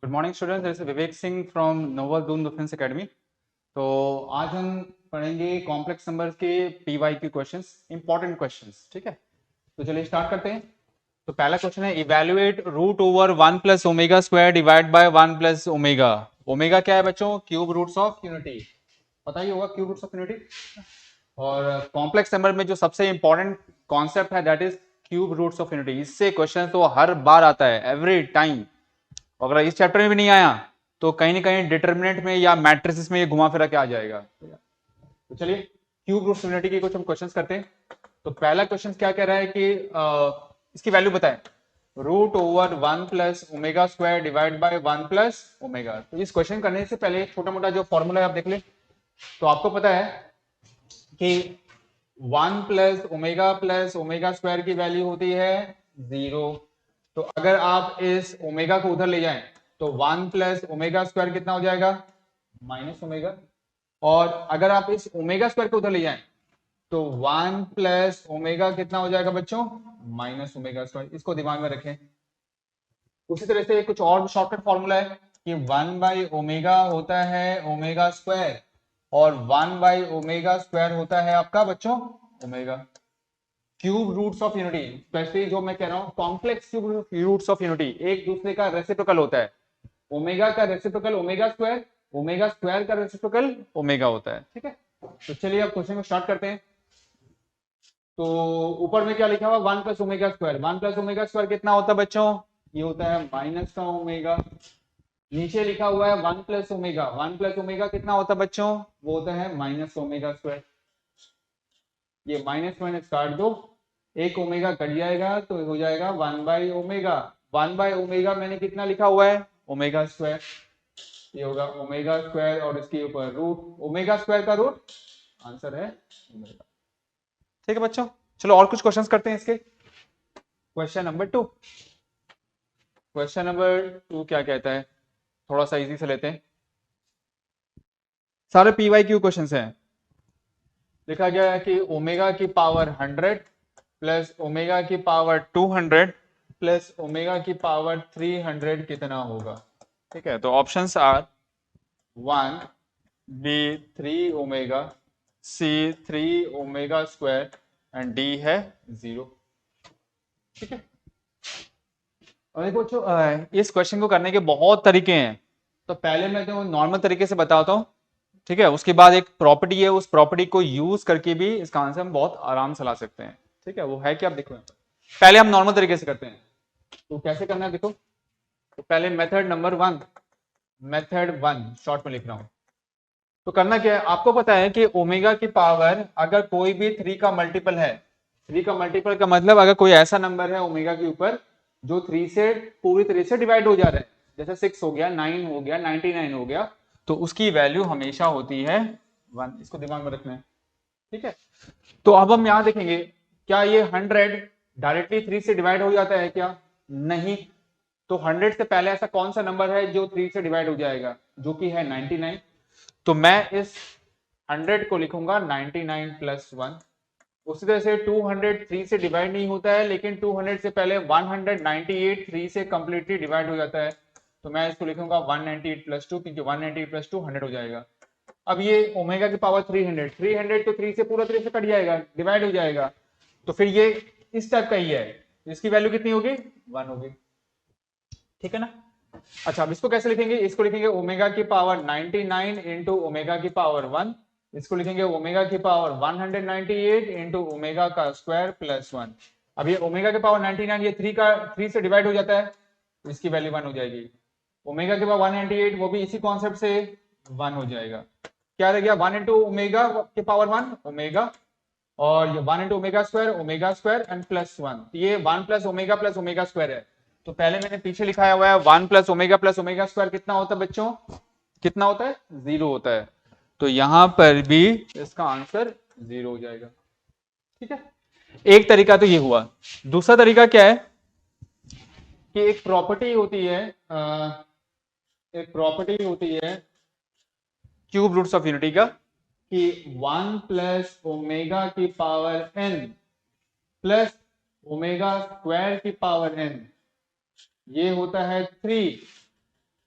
Good morning students, this is Vivek Singh from novel Doon defence academy. तो आज हम पढ़ेंगे कॉम्प्लेक्स नंबर्स के पीवाईक्यू क्वेश्चंस, इंपॉर्टेंट क्वेश्चंस। ठीक है, तो चलिए स्टार्ट करते हैं। तो पहला क्वेश्चन है, evaluate root over 1 plus omega square divide by 1 plus omega. Omega क्या है बच्चों? Cube roots of unity. पता ही होगा क्यूब रूट्स ऑफ यूनिटी। और कॉम्प्लेक्स नंबर में जो सबसे इंपॉर्टेंट कॉन्सेप्ट है that is cube roots of unity. इससे क्वेश्चन तो हर बार आता है, एवरी टाइम। अगर इस चैप्टर में भी नहीं आया तो कहीं ना कहीं डिटर्मिनेंट में या मैट्रिसेस में ये घुमा फिरा के आ जाएगा। तो चलिए क्यूब रूट यूनिटी के कुछ हम क्वेश्चंस करते हैं। तो पहला क्वेश्चन क्या कह रहा है कि इसकी वैल्यू बताएं। Root over 1 plus omega square divide by 1 plus omega. तो इस क्वेश्चन करने से पहले छोटा मोटा जो फॉर्मूला है आप देख ले। तो आपको पता है कि 1 प्लस ओमेगा स्क्वायर की वैल्यू होती है 0। तो अगर आप इस ओमेगा को उधर ले जाएं तो 1 प्लस ओमेगा स्क्वायर कितना हो जाएगा? Minus omega. और अगर आप इस ओमेगा स्क्वायर को उधर ले जाएं तो 1 प्लस ओमेगा कितना हो जाएगा बच्चों? Minus omega square. इसको दिमाग में रखें। उसी तरह से कुछ और शॉर्टकट फॉर्मूला है कि 1 बाई ओमेगा होता है ओमेगा स्क्वायर, और 1 बाई ओमेगा स्क्वायर होता है आपका बच्चों omega. Cube roots of unity, specially जो मैं कह रहा हूं complex cube roots of unity, एक दूसरे का रेसिप्रोकल होता है। ओमेगा का रेसिप्रोकल ओमेगा स्क्वायर का रेसिप्रोकल ओमेगा होता है। ठीक है, तो चलिए अब क्वेश्चन को स्टार्ट करते हैं। तो ऊपर में क्या लिखा हुआ? 1 plus omega square. 1 plus omega square कितना होता है बच्चों? ये होता है माइनस का ओमेगा। नीचे लिखा हुआ है 1 प्लस ओमेगा। 1 प्लस ओमेगा कितना होता है बच्चों? वो होता है माइनस ओमेगा स्क्वायर। ये माइनस माइनस काट दो, एक ओमेगा कट जाएगा तो हो जाएगा 1 बाई ओमेगा। 1 बाई ओमेगा मैंने कितना लिखा हुआ है? Omega square. ये होगा ओमेगा स्क्वायर और इसके ऊपर रूट, ओमेगा स्क्वायर का रूट, आंसर है ओमेगा। ठीक है बच्चों, चलो और कुछ क्वेश्चंस करते हैं इसके। Question number 2। क्वेश्चन नंबर 2 क्या कहता है? थोड़ा सा इजी से लेते हैं। सारे पीवाई क्यू क्वेश्चंस हैं। लिखा गया है कि ओमेगा की पावर 100 प्लस ओमेगा की पावर 200 प्लस ओमेगा की पावर 300 कितना होगा? ठीक है, तो options are 1, B 3 omega, C 3 omega square and D है 0। ठीक है, और देखो इस क्वेश्चन को करने के बहुत तरीके हैं। तो पहले मैं तो नॉर्मल तरीके से बताता हूँ। ठीक है, उसके बाद एक प्रॉपर्टी है, उस प्रॉपर्टी को यूज करके भी इसका आंसर हम बहुत आराम से ला सकते हैं। ठीक है, वो है कि आप देखो पहले हम नॉर्मल तरीके से करते हैं। तो कैसे करना है देखो। तो पहले मेथड नंबर 1, मेथड 1 शॉर्ट में लिख रहा हूं। तो करना क्या है, आपको पता है कि ओमेगा की पावर अगर कोई भी 3 का मल्टीपल है, 3 का मल्टीपल का मतलब अगर कोई ऐसा नंबर है ओमेगा के ऊपर जो 3 से पूरी तरह से डिवाइड हो जा रहा है, जैसे 6 हो गया, 9 हो गया, 99 हो गया, तो उसकी वैल्यू हमेशा होती है 1। इसको दिमाग में रखना है। ठीक है, तो अब हम यहां देखेंगे, क्या ये 100 डायरेक्टली 3 से डिवाइड हो जाता है क्या? नहीं। तो 100 से पहले ऐसा कौन सा नंबर है जो 3 से डिवाइड हो जाएगा? जो कि है 99। तो मैं इस 100 को लिखूंगा 99 प्लस 1। उसी तरह से 200 3 से डिवाइड नहीं होता है, लेकिन 200 से पहले 198 3 से कंप्लीटली डिवाइड हो जाता है। तो मैं इसको लिखूंगा 198 प्लस 2, क्योंकि 198 प्लस 2 100 हो जाएगा। अब ये ओमेगा की पावर 300, 300 तो 3 से पूरा तरह से कट जाएगा, डिवाइड हो जाएगा। तो फिर ये इस टाइप का ही है, इसकी वैल्यू कितनी होगी? 1 होगी। ठीक है ना? अच्छा, अब इसको कैसे लिखेंगे? इसको लिखेंगे ओमेगा की पावर 99 इंटू ओमेगा की पावर 1। इसको लिखेंगे ओमेगा की पावर 198 इंटू ओमेगा का स्क्वायर प्लस 1। अब ये ओमेगा की पावर 99, ये 3 से डिवाइड हो जाता है, तो इसकी वैल्यू 1 हो जाएगी। ओमेगा के पावर 198, वो भी इसी कॉन्सेप्ट से 1 हो जाएगा। क्या रह गया? 1 इंटू ओमेगा के पावर 1 ओमेगा, और ये 1 into omega square and plus 1। ये 1 प्लस ओमेगा स्क्वायर है। तो पहले मैंने पीछे लिखाया हुआ है 1 प्लस ओमेगा स्क्वायर कितना होता है बच्चों? कितना होता है? 0 होता है। तो यहां पर भी इसका आंसर 0 हो जाएगा। ठीक है, एक तरीका तो ये हुआ। दूसरा तरीका क्या है कि एक प्रॉपर्टी होती है, एक प्रॉपर्टी होती है क्यूब रूट्स ऑफ यूनिटी का, कि 1 प्लस ओमेगा की power n plus omega square की पावर n, ये होता है 3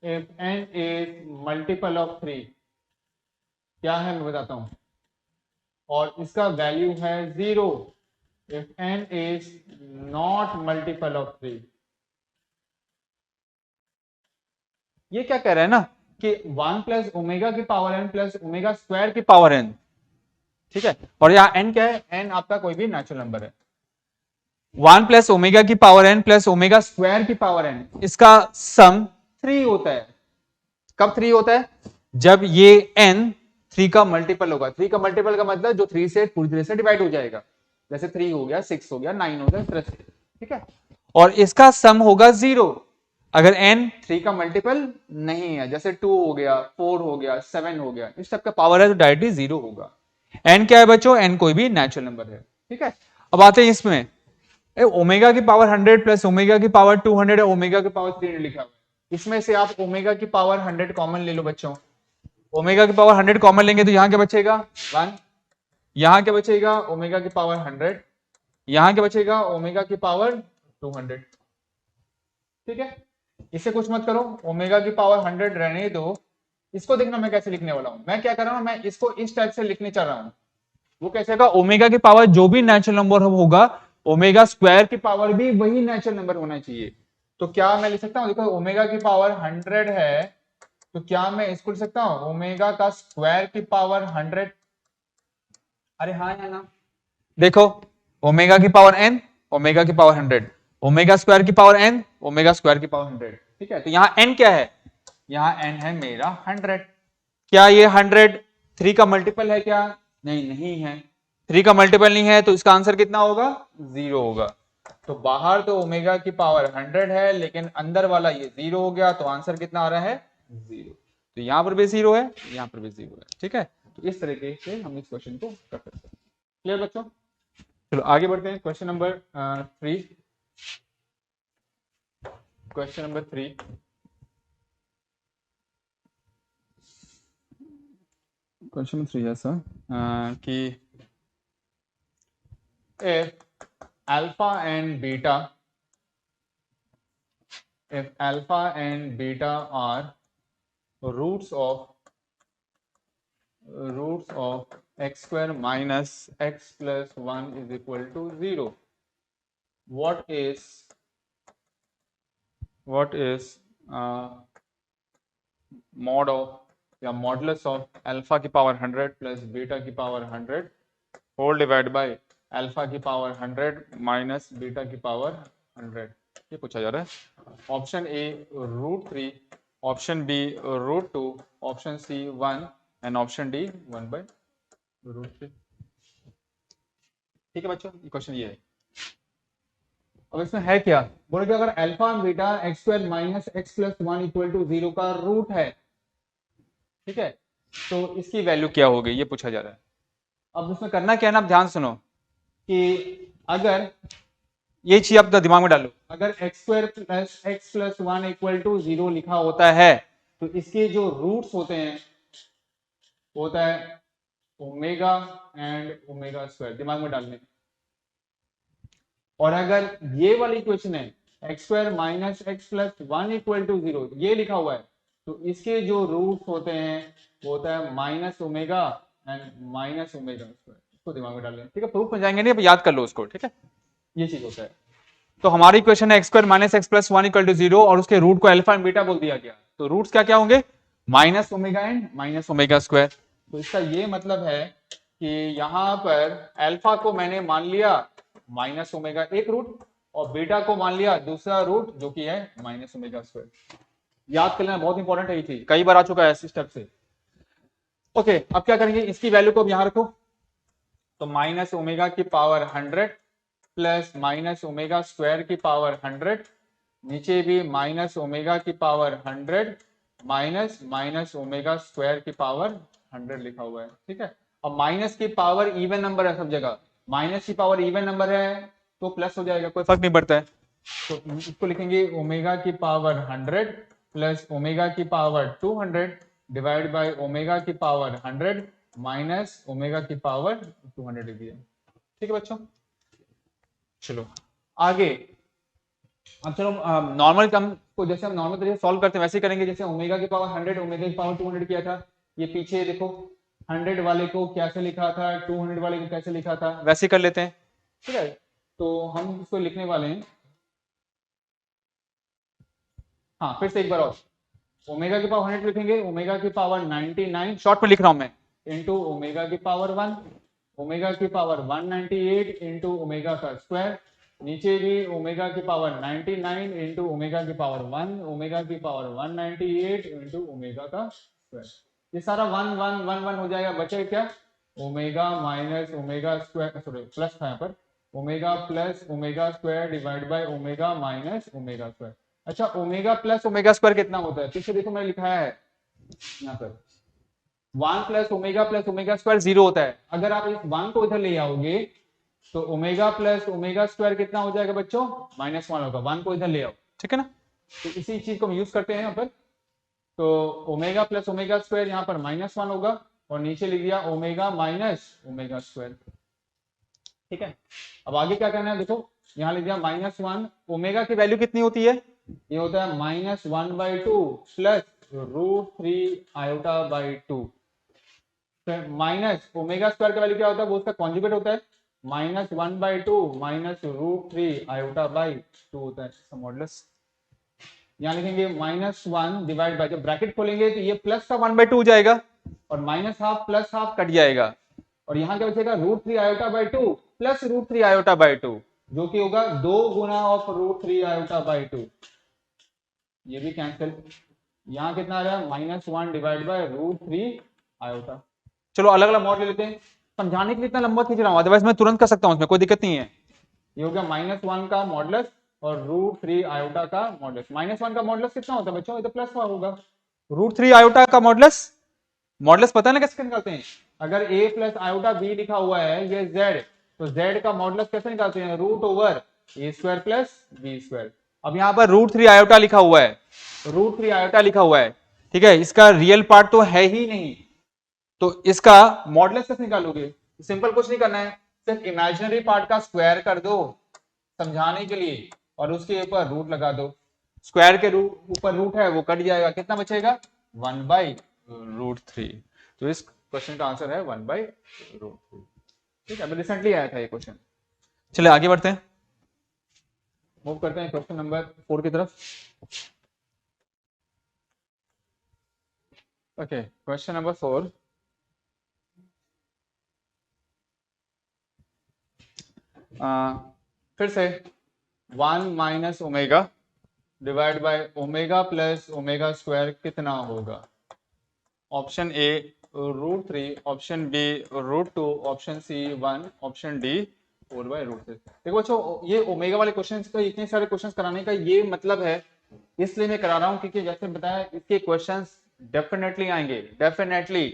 if n is multiple of 3, क्या है मैं बताता हूं, और इसका वैल्यू है 0 if n is not multiple of 3। ये क्या कह रहा है ना कि 1 प्लस ओमेगा की power n plus omega square की पावर n, ठीक है, और यहाँ n क्या है, n आपका कोई भी नेचुरल नंबर है। 1 प्लस ओमेगा की power n plus omega square की पावर n, इसका सम 3 होता है। कब 3 होता है? जब ये n 3 का मल्टीपल होगा। 3 का मल्टीपल का मतलब जो 3 से पूरी तरह से डिवाइड हो जाएगा, जैसे 3 हो गया, 6 हो गया, 9 हो गया, इस तरह से, ठीक है। और इसका सम होगा 0 अगर n 3 का मल्टीपल नहीं है, जैसे 2 हो गया, 4 हो गया, 7 हो गया, इस टाइप का पावर है तो डायरेक्टली 0 होगा। n क्या है बच्चों? n कोई भी नेचुरल नंबर है, ठीक है। अब आते हैं इसमें, ओमेगा की पावर 100 प्लस ओमेगा की पावर 200 है, ओमेगा की पावर 300 लिखा हुआ है। इसमें से आप ओमेगा की पावर 100 कॉमन ले लो बच्चों। ओमेगा की पावर 100 कॉमन लेंगे तो यहां क्या बचेगा? 1। यहां क्या बचेगा? ओमेगा की पावर 100। यहां क्या बचेगा? ओमेगा की पावर 200, ठीक है। इसे कुछ मत करो, ओमेगा की पावर 100 रहने दो। इसको देखना मैं कैसे लिखने वाला हूं। मैं क्या कर रहा हूं, मैं इसको इस टाइप से लिखने चल रहा हूं। वो कैसे का? ओमेगा की पावर जो भी नेचुरल नंबर होगा, ओमेगा स्क्वायर की पावर भी वही नेचुरल नंबर होना चाहिए। तो क्या मैं लिख सकता हूं, देखो ओमेगा की पावर 100 है, तो क्या मैं इसको लिख सकता हूं ओमेगा का स्क्वायर की पावर 100? अरे हाँ या ना? देखो, ओमेगा की पावर n, ओमेगा की पावर 100, ओमेगा स्क्वायर की पावर n, ओमेगा स्क्वायर की पावर 100, ठीक है। तो यहाँ n क्या है? यहाँ n है मेरा 100। क्या ये 100 3 का मल्टीपल है क्या? नहीं, नहीं है। 3 का मल्टीपल नहीं है तो इसका आंसर कितना होगा? 0 होगा। तो बाहर तो ओमेगा की पावर 100 है, लेकिन अंदर वाला ये 0 हो गया, तो आंसर कितना आ रहा है? 0। तो यहां पर भी 0 है, यहां पर भी 0 है, ठीक है। तो इस तरीके से हम इस क्वेश्चन को कर सकते हैं। क्लियर बच्चों? चलो आगे बढ़ते हैं। Question number 3। Question number 3, question number 3 ऐसा कि if alpha and beta, if alpha and beta are roots of x square minus x plus 1 is equal to 0, what is mod of या मॉडुलस ऑफ अल्फा की power 100 plus beta की power 100 whole divide by alpha की power 100 minus beta की power 100, ये पूछा जा रहा है। Option A √3, option B √2, option C 1 and option D 1/√3। ठीक है बच्चों, ये क्वेश्चन ये है। अब इसमें है क्या, बोले कि अगर alpha beta x square minus x plus 1 equal to 0 का रूट है, ठीक है, तो इसकी वैल्यू क्या होगी, ये पूछा जा रहा है। अब इसमें करना क्या है ना, आप ध्यान सुनो कि अगर ये चीज आप दिमाग में डालो, अगर x square plus x plus 1 equal to 0 लिखा होता है तो इसके जो रूट्स होते हैं होता है ओमेगा एंड ओमेगा स्क्वायर, दिमाग में डालने। और अगर ये वाली इक्वेशन है x square minus x plus 1 equal to 0, ये लिखा हुआ है, तो इसके जो रूट्स होते हैं वो होता है minus omega and minus omega square. इसको दिमाग में डाल लें, ठीक है। प्रूफ में जाएंगे नहीं, अब याद कर लो उसको, ठीक है। ये चीज होता है। तो हमारी इक्वेशन है x square minus x plus 1 equal to 0 और उसके रूट को अल्फा एंड बीटा बोल दिया गया, तो रूट्स क्या क्या होंगे? Minus omega and minus omega square. तो इसका ये मतलब है कि यहां पर अल्फा को मैंने मान लिया माइनस ओमेगा एक रूट और बीटा को मान लिया दूसरा रूट जो कि है माइनस ओमेगा स्क्वायर। याद कर लेना, बहुत इंपॉर्टेंट है ये चीज, कई बार आ चुका है इस स्टेप से। ओके, अब क्या करेंगे, इसकी वैल्यू को अब यहां रखो, तो माइनस ओमेगा की power 100 plus minus omega square की पावर 100, नीचे भी माइनस ओमेगा की power 100 minus minus omega square की पावर 100 लिखा हुआ है, ठीक है। अब माइनस की पावर इवन नंबर है सब जगह, माइनस की पावर इवन नंबर है तो प्लस हो जाएगा, कोई फर्क नहीं पड़ता है। तो इसको लिखेंगे ओमेगा की पावर 100 प्लस ओमेगा की पावर 200 डिवाइड बाय ओमेगा की पावर 100 माइनस ओमेगा की पावर 200 लिख दिया, ठीक है बच्चों। चलो आगे, अब चलो नॉर्मल कम को जैसे हम नॉर्मल तरीके से सॉल्व करते हैं वैसे ही करेंगे, जैसे ओमेगा की पावर 100 ओमेगा की पावर 200 किया था। ये पीछे देखो 100 वाले को कैसे लिखा था, 200 वाले को कैसे लिखा था, वैसे ही कर लेते हैं। ठीक है, तो हम इसको लिखने वाले हैं। हाँ फिर से एक बार और, ओमेगा की पावर 100 लिखेंगे, ओमेगा की पावर 99 शॉर्ट में लिख रहा हूं मैं, इंटू ओमेगा की पावर 1, ओमेगा की पावर 198 इंटू ओमेगा का स्क्वायर, नीचे भी ओमेगा की पावर 99 इंटू ओमेगा की पावर 1, ओमेगा की पावर 198 इंटू ओमेगा का स्क्वायर। ये सारा 1 1 1 1 हो जाएगा, बचे क्या, omega minus omega square, sorry plus था यहाँ पर, omega plus omega square divide by omega minus omega square. अच्छा ओमेगा प्लस ओमेगा स्क्वायर कितना होता है, पीछे देखो मैंने लिखा है यहाँ पर, 1 प्लस ओमेगा स्क्वायर 0 होता है। अगर आप इस 1 को इधर ले आओगे तो ओमेगा प्लस ओमेगा स्क्वायर कितना हो जाएगा बच्चों, -1 होगा। 1 को इधर ले आओ, ठीक है ना, तो इसी चीज को हम यूज करते हैं यहाँ पर। तो ओमेगा प्लस ओमेगा स्क्वायर यहाँ पर -1 होगा, और नीचे लिख दिया ओमेगा माइनस ओमेगा स्क्वायर। ठीक है, अब आगे क्या करना है, देखो यहाँ लिख दिया -1, ओमेगा की वैल्यू कितनी होती है, ये होता है -1/2 plus √3i/2, minus omega square का वैल्यू क्या होता है, वो उसका कॉन्जुगेट होता है, -1/2 माइनस √3i/2 होता है इसका मॉडुलस। यहाँ लिखेंगे -1 डिवाइड बाय, जब ब्रैकेट खोलेंगे तो ये प्लस का 1/2 हो जाएगा, और minus half plus half cut जाएगा, और यहाँ क्या बचेगा, √3i/2 प्लस √3i/2, जो कि होगा 2 गुना ऑफ √3i/2, ये भी कैंसिल। यहाँ कितना आ रहा है, -1 डिवाइड बाय √3i। चलो अलग अलग मॉड ले लेते हैं, समझाने के लिए इतना लंबा खींच रहा हूँ, अदरवाइज मैं तुरंत कर सकता हूँ, इसमें कोई दिक्कत नहीं है। ये हो गया -1 का मॉडुलस और √3i का मॉडुलस। -1 का मॉडुलस कितना होता है बच्चों, ये तो प्लस होगा। √3i का मॉडुलस, मॉडुलस पता है ना कैसे निकालते हैं, अगर a प्लस आयोटा b लिखा हुआ है ये z, तो z का मॉडुलस कैसे निकालते हैं, √a² प्लस b²। अब यहाँ पर √3i लिखा हुआ है, √3i लिखा हुआ है, ठीक है, इसका रियल पार्ट तो है ही नहीं, तो इसका मॉडुलस कैसे निकालोगे, सिंपल कुछ नहीं करना है, सिर्फ इमेजिनरी पार्ट का स्क्वायर कर दो समझाने के लिए, और उसके ऊपर रूट लगा दो, स्क्वायर के ऊपर रूट है वो कट जाएगा, कितना बचेगा 1/√3। तो इस क्वेश्चन का आंसर है 1/√3। ठीक है, अभी रिसेंटली आया था ये क्वेश्चन। चलिए आगे बढ़ते हैं, मूव करते हैं क्वेश्चन नंबर 4 की तरफ। ओके, क्वेश्चन नंबर 4, फिर से 1 minus omega divide by omega plus omega square कितना होगा। Option A √3, option B √2, option C 1, option D 4/√3। देखो बच्चों, ये ओमेगा वाले क्वेश्चन तो इतने सारे क्वेश्चन कराने का ये मतलब है, इसलिए मैं करा रहा हूँ क्योंकि जैसे बताया इसके क्वेश्चंस डेफिनेटली आएंगे, डेफिनेटली।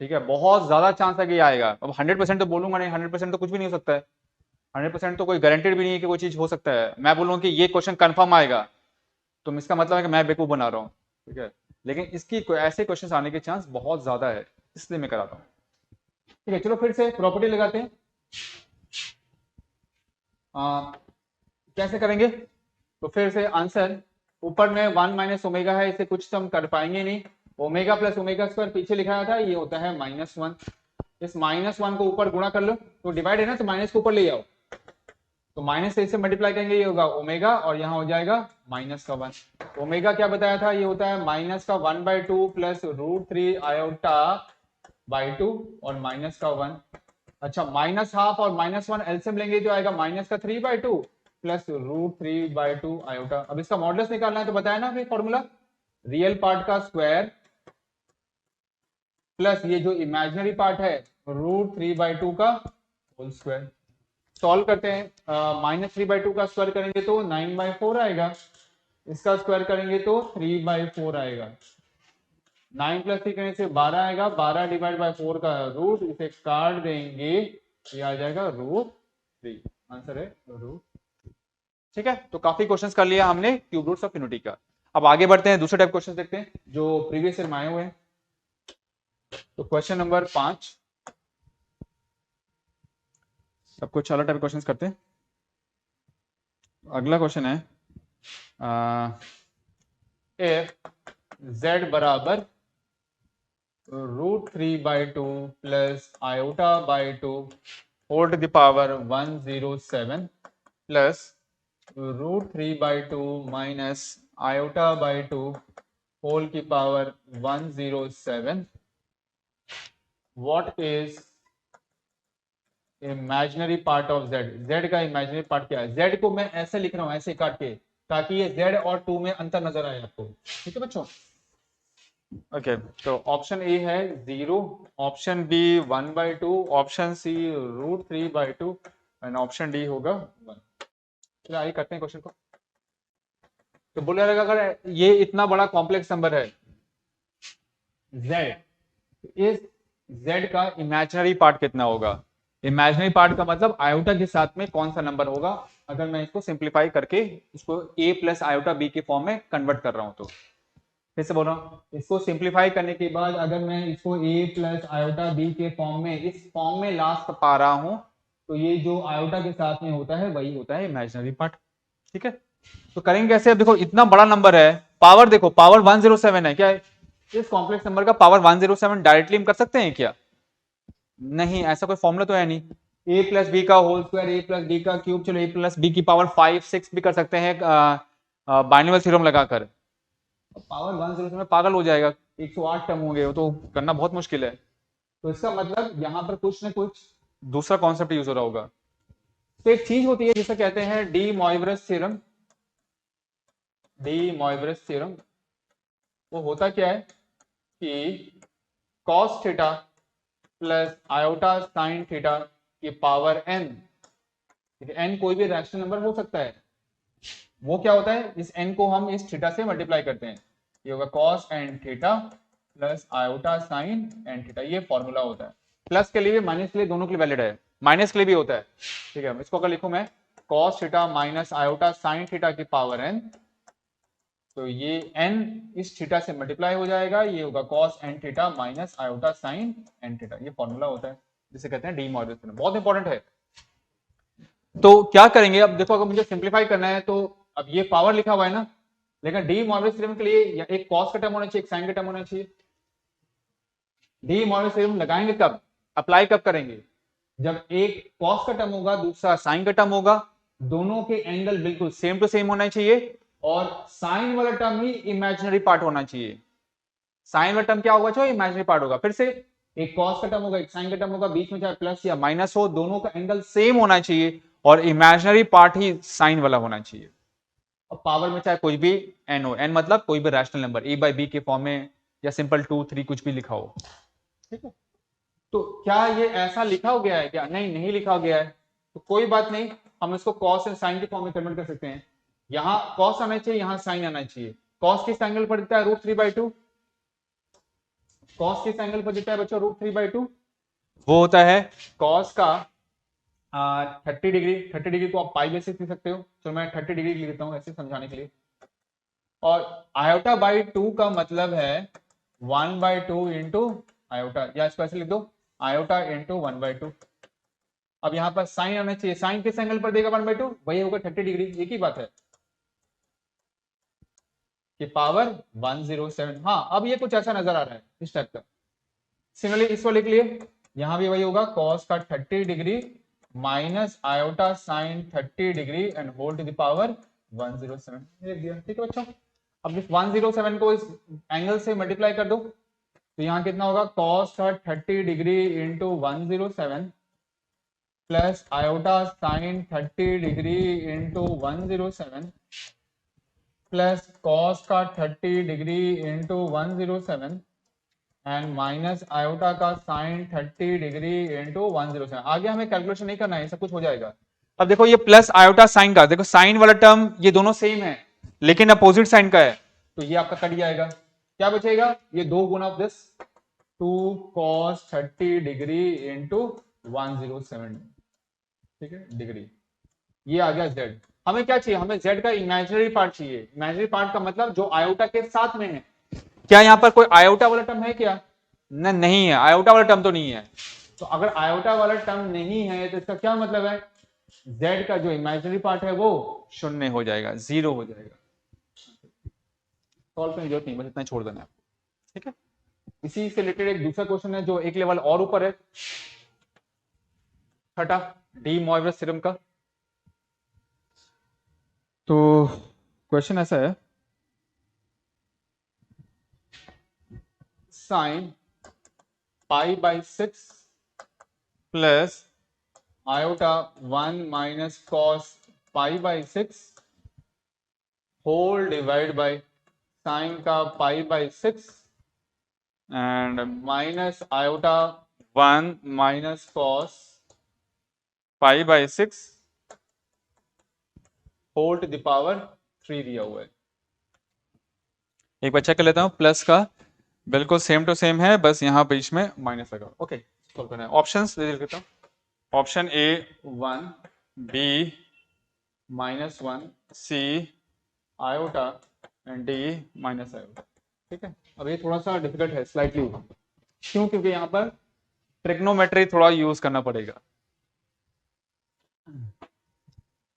ठीक है, बहुत ज्यादा चांस है कि आएगा। अब 100% तो बोलूंगा नहीं, 100% तो कुछ भी नहीं हो सकता है, 100% तो कोई गारंटेड भी नहीं है कि कोई चीज हो सकता है। मैं बोलूँ कि ये क्वेश्चन कंफर्म आएगा तो इसका मतलब है कि मैं बेवकूफ बना रहा हूँ, ठीक है, लेकिन इसकी ऐसे क्वेश्चन आने के चांस बहुत ज्यादा है, इसलिए मैं कराता हूँ। ठीक है, चलो फिर से प्रॉपर्टी लगाते हैं। कैसे करेंगे, तो फिर से आंसर ऊपर में 1 माइनस ओमेगा है, इसे कुछ तो हम कर पाएंगे नहीं, ओमेगा प्लस ओमेगा स्क्वायर पीछे लिखा था, ये होता है -1। इस -1 को ऊपर गुणा कर लो, तो डिवाइड है ना, तो माइनस को ऊपर ले आओ, तो माइनस से इसे मल्टीप्लाई करेंगे, ये होगा ओमेगा, और यहाँ हो जाएगा -1। ओमेगा क्या बताया था, ये होता है -1/2 प्लस √3i/2 और -1। अच्छा माइनस हाफ और -1 एलसीएम लेंगे जो आएगा -3/2 प्लस √3/2i। अब इसका मॉडुलस निकालना है, तो बताया ना फॉर्मूला, रियल पार्ट का स्क्वायर प्लस ये जो इमेजिनरी पार्ट है √3/2 का होल स्क्वायर। सॉल्व करते हैं, -3/2 का स्क्वायर करेंगे तो 9/4 आएगा, इसका स्क्वायर करेंगे तो 3/4 आएगा, 9 + 3 करने से 12 आएगा, 12 डिवाइड बाय 4 का रूट, इसे काट देंगे, ये आ जाएगा √3, आंसर है √। ठीक है, तो काफी क्वेश्चंस कर लिया हमने क्यूब रूट्स ऑफ यूनिटी का। अब आगे बढ़ते हैं, दूसरे टाइप क्वेश्चंस देखते हैं जो प्रीवियस ईयर में आए हुए हैं। तो क्वेश्चन नंबर 5, सब कुछ अलग टाइप क्वेश्चंस करते हैं। अगला क्वेश्चन है इफ z बराबर √3/2 plus iota by 2 whole to the power 107 plus √3/2 minus iota by 2 whole की power 107 what is imaginary part of z। z का इमेजिनरी पार्ट क्या है? z को मैं ऐसे लिख रहा हूं, ऐसे काट के, ताकि ये z और 2 में अंतर नजर आए आपको। ठीक है बच्चों? ओके तो ऑप्शन ए है 0, option B 1/2, option C √3/2 and option D होगा 1। चलिए आइए करते हैं क्वेश्चन को। तो बोला रहेगा अगर ये इतना बड़ा कॉम्प्लेक्स नंबर है z, इस z का इमेजिनरी पार्ट कितना होगा? इमेजिनरी पार्ट का मतलब आयोटा के साथ में कौन सा नंबर होगा। अगर मैं इसको सिंप्लीफाई करके इसको a प्लस आयोटा b के फॉर्म में कन्वर्ट कर रहा हूं तो फिर से बोल रहा हूं, इसको सिंप्लीफाई करने के बाद अगर मैं इसको a प्लस आयोटा b के फॉर्म में, इस फॉर्म में लास्ट पा रहा हूं, तो ये जो आयोटा के साथ में होता है वही होता है इमेजिनरी पार्ट। ठीक है, तो करेंगे कैसे? अब देखो इतना बड़ा नंबर है, पावर देखो, पावर 107 है। क्या है? इस कॉम्प्लेक्स नंबर का पावर 107 डायरेक्टली हम कर सकते हैं क्या? नहीं, ऐसा कोई फॉर्मूला तो है नहीं। ए प्लस बी का होल स्क्वायर, ए प्लस बी का क्यूब, चलो ए प्लस बी की पावर 5 6 भी कर सकते हैं बाइनोमियल थ्योरम लगाकर। पावर 107 में पागल हो जाएगा, 108 टर्म होंगे, वो तो करना बहुत मुश्किल है। तो इसका मतलब यहां पर कुछ ना कुछ दूसरा कॉन्सेप्ट यूज हो रहा होगा। तो एक चीज होती है जिसे कहते हैं डी मॉइवरस थ्योरम। डी मॉइवरस थ्योरम वो होता क्या है कि cos theta plus iota sine theta की पावर n, n कोई भी रैशनल नंबर हो सकता है, वो क्या होता है, इस n को हम इस थीटा से मल्टीप्लाई करते हैं, ये होगा cos n theta plus iota sign n theta. ये फॉर्मूला होता है। प्लस के लिए माइनस के लिए दोनों के लिए वैलिड है, माइनस के लिए भी होता है। ठीक है, इसको अगर लिखूं मैं cos theta minus iota sine theta की पावर n, तो ये n इस थीटा से मल्टीप्लाई हो जाएगा, ये होगा cos n theta minus iota sign n theta. ये फॉर्मूला होता है जिसे कहते हैं डी मॉइवरस थ्योरम, बहुत इंपॉर्टेंट है। तो क्या करेंगे अब देखो, अगर मुझे सिंप्लीफाई करना है तो अब ये पावर लिखा हुआ है ना, लेकिन डी मॉइवरस थ्योरम के लिए एक कॉस का टर्म होना चाहिए, एक साइन का टर्म होना चाहिए। डी मॉइवरस थ्योरम लगाएंगे कब, अप्लाई कब करेंगे? जब एक कॉस का टर्म होगा, दूसरा साइन का टर्म होगा, दोनों के एंगल बिल्कुल सेम टू सेम होना चाहिए, और साइन वाला टर्म ही इमेजिनरी पार्ट होना चाहिए। साइन वाला टर्म क्या होगा? जो इमेजिनरी पार्ट होगा। फिर से एक कॉस का टर्म होगा, एक साइन का टर्म होगा, बीच में चाहे प्लस या माइनस हो, दोनों का एंगल सेम होना चाहिए और इमेजिनरी पार्ट ही साइन वाला होना चाहिए। और पावर में चाहे कोई भी एन हो, एन मतलब कोई भी rational number, a by b के फॉर्म में या सिंपल 2 3 कुछ भी लिखा हो। ठीक है, तो क्या ये ऐसा लिखा हो गया है क्या? नहीं, नहीं लिखा हो गया है, तो कोई बात नहीं, हम इसको कॉस एंड साइन के फॉर्म में कन्वर्ट कर सकते हैं। यहाँ कॉस आना चाहिए, यहाँ साइन आना चाहिए। कॉस किस एंगल पर दिखता है? √3/2। कॉस किस एंगल पर दिखता है बच्चों? √3/2। वो होता है कॉस का 30 डिग्री। 30 डिग्री को आप पाई बेसिस लिख सकते हो, तो मैं 30 डिग्री लिख देता हूँ ऐसे समझाने के लिए। और आयोटा बाई 2 का मतलब है 1/2 इंटू आयोटा, या इसको ऐसे लिख दो, आयोटा इंटू 1/2। अब यहाँ पर साइन आना चाहिए, साइन किस एंगल पर देगा 1/2? वही होगा 30 डिग्री। एक ही बात है कि पावर 107। हाँ, अब ये कुछ ऐसा नजर आ रहा है इस टाइप का। सिमिलरली इसको लिख लिए, यहां भी वही होगा, कॉस का 30 degree minus iota sine 30 degree and whole to the power 107 लिख दिया। ठीक है बच्चों, अब इस 107 को इस एंगल से मल्टीप्लाई कर दो, तो यहाँ कितना होगा? कॉस का 30 degree into 107 plus iota sine 30 degree into 107 plus cos का 30 degree into 107 and minus iota का साइन 30 डिग्री इंटू 107। आगे हमें कैलकुलेशन नहीं करना है, सब कुछ हो जाएगा। अब देखो ये प्लस आयोटा साइन का, देखो साइन वाला टर्म ये दोनों सेम है लेकिन अपोजिट साइन का है, तो ये आपका कट जाएगा। क्या बचेगा? ये 2 गुना of this 2 cos 30 degree into 107। ठीक है, डिग्री। ये आ गया z। हमें क्या चाहिए? हमें z का इमेजिनरी पार्ट चाहिए। इमेजिनरी पार्ट का मतलब जो आयोटा के साथ में है। क्या यहाँ पर कोई आयोटा वाला टर्म है क्या? नहीं है, आयोटा वाला टर्म तो नहीं है। तो अगर आयोटा वाला टर्म नहीं है तो इसका क्या मतलब है z का जो इमेजिनरी पार्ट है वो शून्य हो जाएगा, 0 हो जाएगा। सॉल्व करने की जरूरत नहीं, बस इतना छोड़ देना है आपको, ठीक है। इसी से रिलेटेड एक दूसरा क्वेश्चन है जो एक लेवल और ऊपर है, छठा, डी मॉइवरेज थ्योरम का। तो क्वेश्चन ऐसा है, sine pi by 6 plus iota 1 minus cos pi by 6 whole divide by sine का pi by 6 and minus iota 1 minus cos pi by 6 whole to the power 3 दिया हुआ है। एक बार चेक कर लेता हूं, प्लस का बिल्कुल सेम टू सेम है, बस यहां बीच में माइनस लगा। ओके, सॉल्व करना है। ऑप्शंस दे देता हूं, option A 1, B -1, C iota and D minus iota. ठीक है, अब ये थोड़ा सा डिफिकल्ट है स्लाइटली, क्यों? क्योंकि यहाँ पर ट्रिग्नोमेट्री थोड़ा यूज करना पड़ेगा।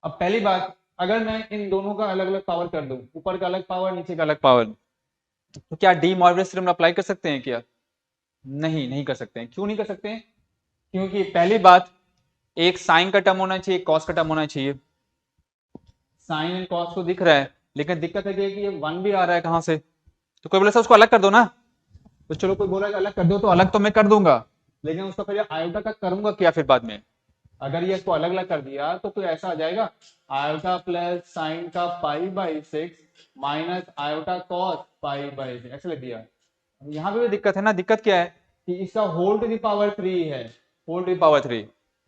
अब पहली बात, अगर मैं इन दोनों का अलग अलग पावर कर दूं, ऊपर का अलग पावर नीचे का अलग पावर, तो क्या डी मॉइवरेज थ्योरम अप्लाई कर सकते हैं क्या? नहीं कर सकते हैं। क्यों नहीं कर सकते हैं? क्योंकि पहली बात, एक साइन का टर्म होना चाहिए, कॉस का टर्म होना चाहिए। साइन एंड कॉस तो दिख रहा है, लेकिन दिक्कत है कि ये 1 भी आ रहा है कहां से? तो कोई बोले सर उसको अलग कर दो ना, तो चलो कोई बोला अलग कर दो, तो अलग तो मैं कर दूंगा, लेकिन उसका फिर आयोटा का करूंगा क्या फिर बाद में? अगर ये इसको अलग अलग कर दिया तो कोई ऐसा आ जाएगा, आयोटा प्लस साइन का pi by 6 minus iota cos pi by 6, ऐसे लिख दिया। यहाँ पे भी दिक्कत है ना। दिक्कत क्या है कि इसका होल टू द पावर 3 है, होल टू द पावर 3,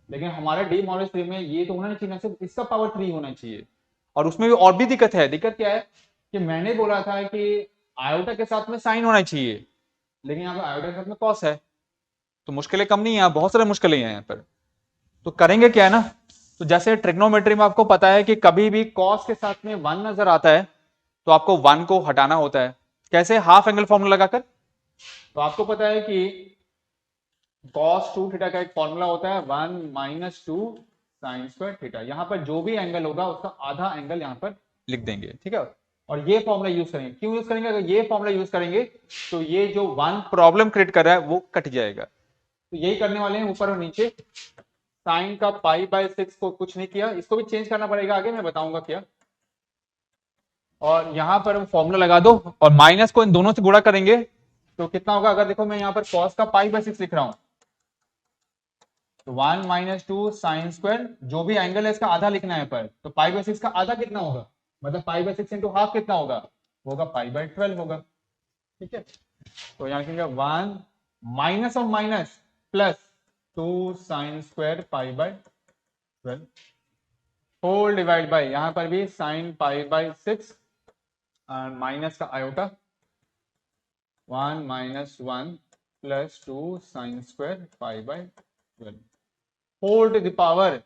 लेकिन हमारे डी मॉइवरेज थ्योरम में ये तो होना नहीं चाहिए ना, सिर्फ इसका पावर 3 होना चाहिए। और उसमें भी और भी दिक्कत है। दिक्कत क्या है कि मैंने बोला था कि आयोटा के साथ में साइन होना चाहिए, लेकिन यहाँ पर आयोटा के साथ में कॉस है, तो मुश्किलें कम नहीं है, बहुत सारी मुश्किलें हैं यहाँ पर। तो करेंगे क्या है ना, तो जैसे ट्रिग्नोमेट्री में आपको पता है कि कभी भी कॉस के साथ में 1 नजर आता है तो आपको 1 को हटाना होता है। कैसे? हाफ एंगल फॉर्मूला लगाकर। तो आपको पता है कि cos 2 थीटा का एक फॉर्मूला होता है 1 माइनस 2 साइन स्क्वायर थीटा। यहां पर जो भी एंगल होगा उसका आधा एंगल यहां पर लिख देंगे, ठीक है। और ये फॉर्मूला यूज करेंगे। क्यों यूज करेंगे? अगर ये फॉर्मूला यूज करेंगे तो ये जो 1 प्रॉब्लम क्रिएट कर रहा है वो कट जाएगा। तो यही करने वाले हैं, ऊपर और नीचे। साइन का पाई बाय 6 को कुछ नहीं किया, इसको भी चेंज करना पड़ेगा, आगे मैं बताऊंगा क्या। और यहां पर फॉर्मूला लगा दो और माइनस को इन दोनों से गुणा करेंगे तो कितना होगा? अगर देखो मैं यहां पर कॉस का पाई बाय 6 लिख रहा हूं, तो 1 माइनस 2 साइन स्क्वायर, जो भी एंगल है इसका आधा लिखना है पर, तो पाई बाय 6 का आधा कितना होगा? मतलब पाई बाय 6 इंटू हाफ कितना होगा? होगा पाई बाय 12 होगा, ठीक है। तो यहां लिखेंगे 1 minus of minus plus 2 sine square pi by 12 whole divide by, यहां पर भी साइन पाई बाय 6 माइनस का iota 1 minus 1 plus 2 sine square pi by 12 whole to the power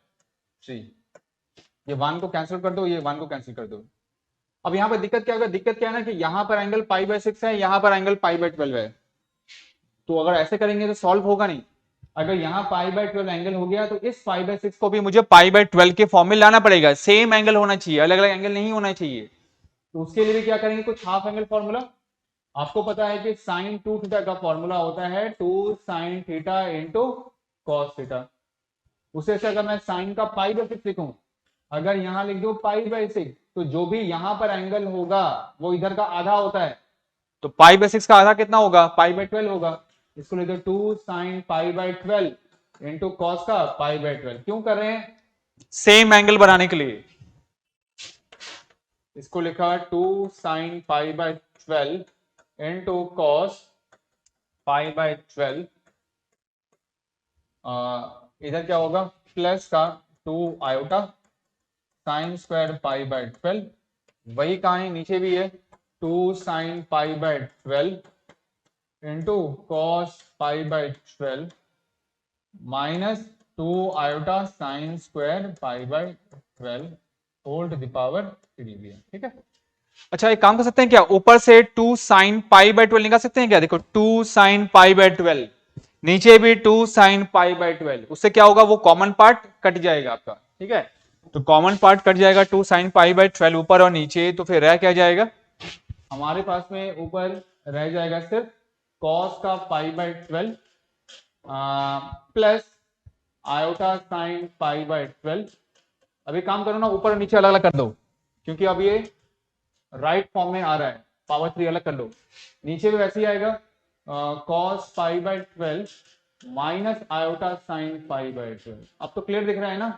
3। ये 1 को कैंसिल कर दो, ये 1 को कैंसिल कर दो। अब यहां पर दिक्कत क्या होगा? दिक्कत क्या है ना कि यहां पर एंगल पाई बाय 6 है, यहां पर एंगल पाई बाय 12 है। तो अगर ऐसे करेंगे तो सॉल्व होगा नहीं। अगर यहाँ पाई बाय 12 एंगल हो गया तो इस पाई बाय 6 को भी मुझे पाई बाय 12 के फॉर्म में लाना पड़ेगा। सेम एंगल होना चाहिए, अलग अलग एंगल नहीं होना चाहिए। तो उसके लिए भी क्या करेंगे? कुछ हाफ एंगल फॉर्मूला। आपको पता है कि साइन 2 थीटा का फॉर्मूला होता है 2 sine theta into cos theta. उसे से अगर मैं साइन का पाई बाय 6 लिखूं, अगर यहां लिख दो पाई बाय 6, तो जो भी यहां पर एंगल होगा वो इधर का आधा होता है। तो पाई बाय 6 का आधा कितना होगा? पाई बाय 12 होगा। इसको लिख दो 2 sine pi by 12 into cos का पाई बाय 12। क्यों कर रहे हैं? सेम एंगल बनाने के लिए। इसको लिखा 2 sine pi by 12 into cos pi by 12। इधर क्या होगा? प्लस का 2 iota sine square pi by 12, वही कहा है नीचे भी है 2 sine pi by 12 into cos pi by 12 minus 2 iota sine square pi by 12 whole to the power 3। ठीक है। अच्छा, एक काम कर सकते हैं क्या? ऊपर से 2 साइन पाई बाय 12 निकाल सकते हैं क्या? देखो 2 साइन पाई बाय 12, नीचे भी 2 साइन पाई बाय 12, उससे क्या होगा? वो कॉमन पार्ट कट जाएगा आपका। ठीक है, तो कॉमन पार्ट कट जाएगा 2 sin पाई बाई 12 ऊपर और नीचे, तो फिर रह क्या जाएगा हमारे पास में, ऊपर रह जाएगा सिर्फ cos का pi by 12 plus iota sine pi by 12। अभी काम करो ना, ऊपर और नीचे अलग अलग कर दो, क्योंकि अब ये राइट फॉर्म में आ रहा है, पावर 3 अलग कर लो, नीचे भी वैसे ही आएगा cos pi by 12 minus iota sine pi by 12। अब तो क्लियर दिख रहा है ना,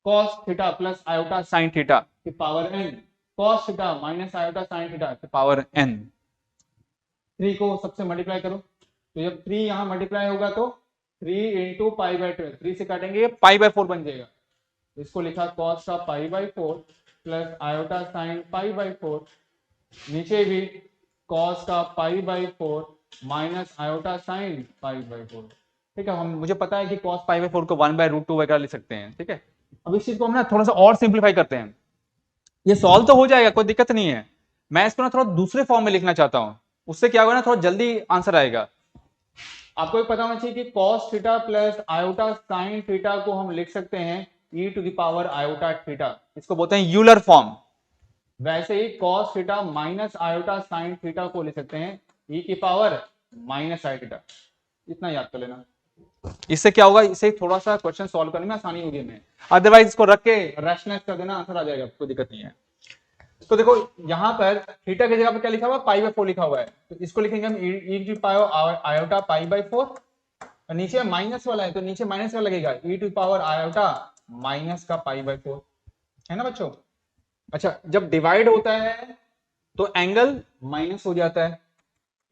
cos theta plus iota sine theta की power n, cos theta minus iota sine theta की पावर n। 3 को सबसे मल्टीप्लाई करो, तो जब 3 यहां मल्टीप्लाई होगा तो 3 इंटू पाई बाई 12, 3 से काटेंगे पाई बाई 4 बन जाएगा, इसको लिखा cos का pi by 4 plus iota sine pi by 4, नीचे भी cos का pi by 4 minus iota sine pi by 4। ठीक है, हम मुझे पता है कि cos पाई बाई 4 को 1 बाय रूट 2 वगैरह लिख सकते हैं। ठीक है, अब इस चीज को हम ना थोड़ा सा और सिंप्लीफाई करते हैं, ये सॉल्व तो हो जाएगा, कोई दिक्कत नहीं है, मैं इसको ना थोड़ा दूसरे फॉर्म में लिखना चाहता हूं, उससे क्या होगा ना थोड़ा जल्दी आंसर आएगा। आपको भी पता होना चाहिए कि cos theta plus iota sine theta को हम लिख सकते हैं e to the power iota theta, इसको बोलते हैं यूलर फॉर्म। वैसे ही cos theta minus iota sine theta को लिख सकते हैं e की पावर माइनस आई थीटा। इतना याद कर लेना, इससे क्या होगा, इससे थोड़ा सा क्वेश्चन सॉल्व करने में आसानी होगी हमें, अदरवाइज इसको रख के रैशनलाइज कर देना, आंसर आ जाएगा, कोई दिक्कत नहीं है। तो देखो यहां पर थीटा की जगह पर क्या लिखा हुआ है, पाई बाई 4 लिखा हुआ है, तो इसको लिखेंगे हम e to power iota pi by 4, और नीचे माइनस वाला है तो नीचे माइनस वाला लगेगा, e to power iota minus का पाई बाई 4, है ना बच्चों। अच्छा, जब डिवाइड होता है तो एंगल माइनस हो जाता है,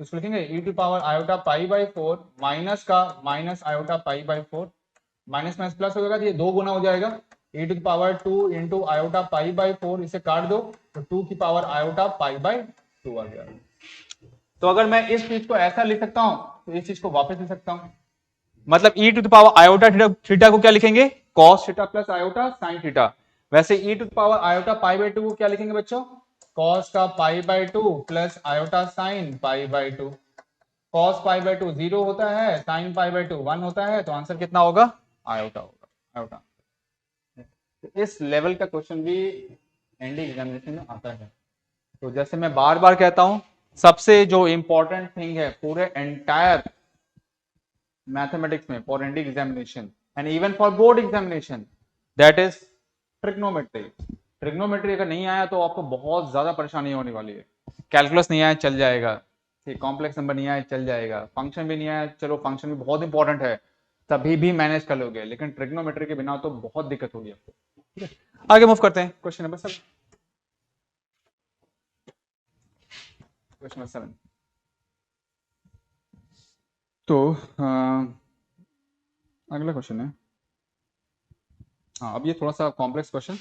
इसको लिखेंगे e to power iota pi by 4 minus का minus iota pi by 4, minus minus plus हो जाएगा तो ये 2 गुना हो जाएगा, e to power 2 into iota pi by 4, इसे काट दो तो 2 की पावर आयोटा पाई बाई 2 आ गया। तो अगर मैं इस चीज को ऐसा लिख सकता हूं तो इस चीज को वापस लिख सकता हूं, मतलब e to power iota theta को क्या लिखेंगे, cos theta plus iota sine theta. वैसे e to power iota pi by 2 को क्या लिखेंगे बच्चों, cos का pi by 2 plus iota sine pi by 2। cos pi by 2 0 होता है, साइन पाई बाई 2 1 होता है, तो आंसर कितना होगा, आयोटा होगा, आयोटा। तो इस लेवल का क्वेश्चन भी एनडी एग्जामिनेशन में आता है। तो जैसे मैं बार बार कहता हूं, सबसे जो इंपॉर्टेंट थिंग है पूरे एंटायर मैथमेटिक्स में for ND examination and even for board examination, that is trigonometry. Trigonometry अगर नहीं आया तो आपको बहुत ज्यादा परेशानी होने वाली है। कैलकुलस नहीं आया चल जाएगा, ठीक, कॉम्प्लेक्स नंबर नहीं आया चल जाएगा, फंक्शन भी नहीं आया, चलो फंक्शन भी बहुत इंपॉर्टेंट है तभी भी मैनेज कर लोगे, लेकिन ट्रिग्नोमेट्री के बिना तो बहुत दिक्कत होगी आपको। ठीक है, आगे मूव करते हैं, क्वेश्चन नंबर 7। क्वेश्चन नंबर 7, तो अगला क्वेश्चन है, हाँ अब ये थोड़ा सा कॉम्प्लेक्स क्वेश्चन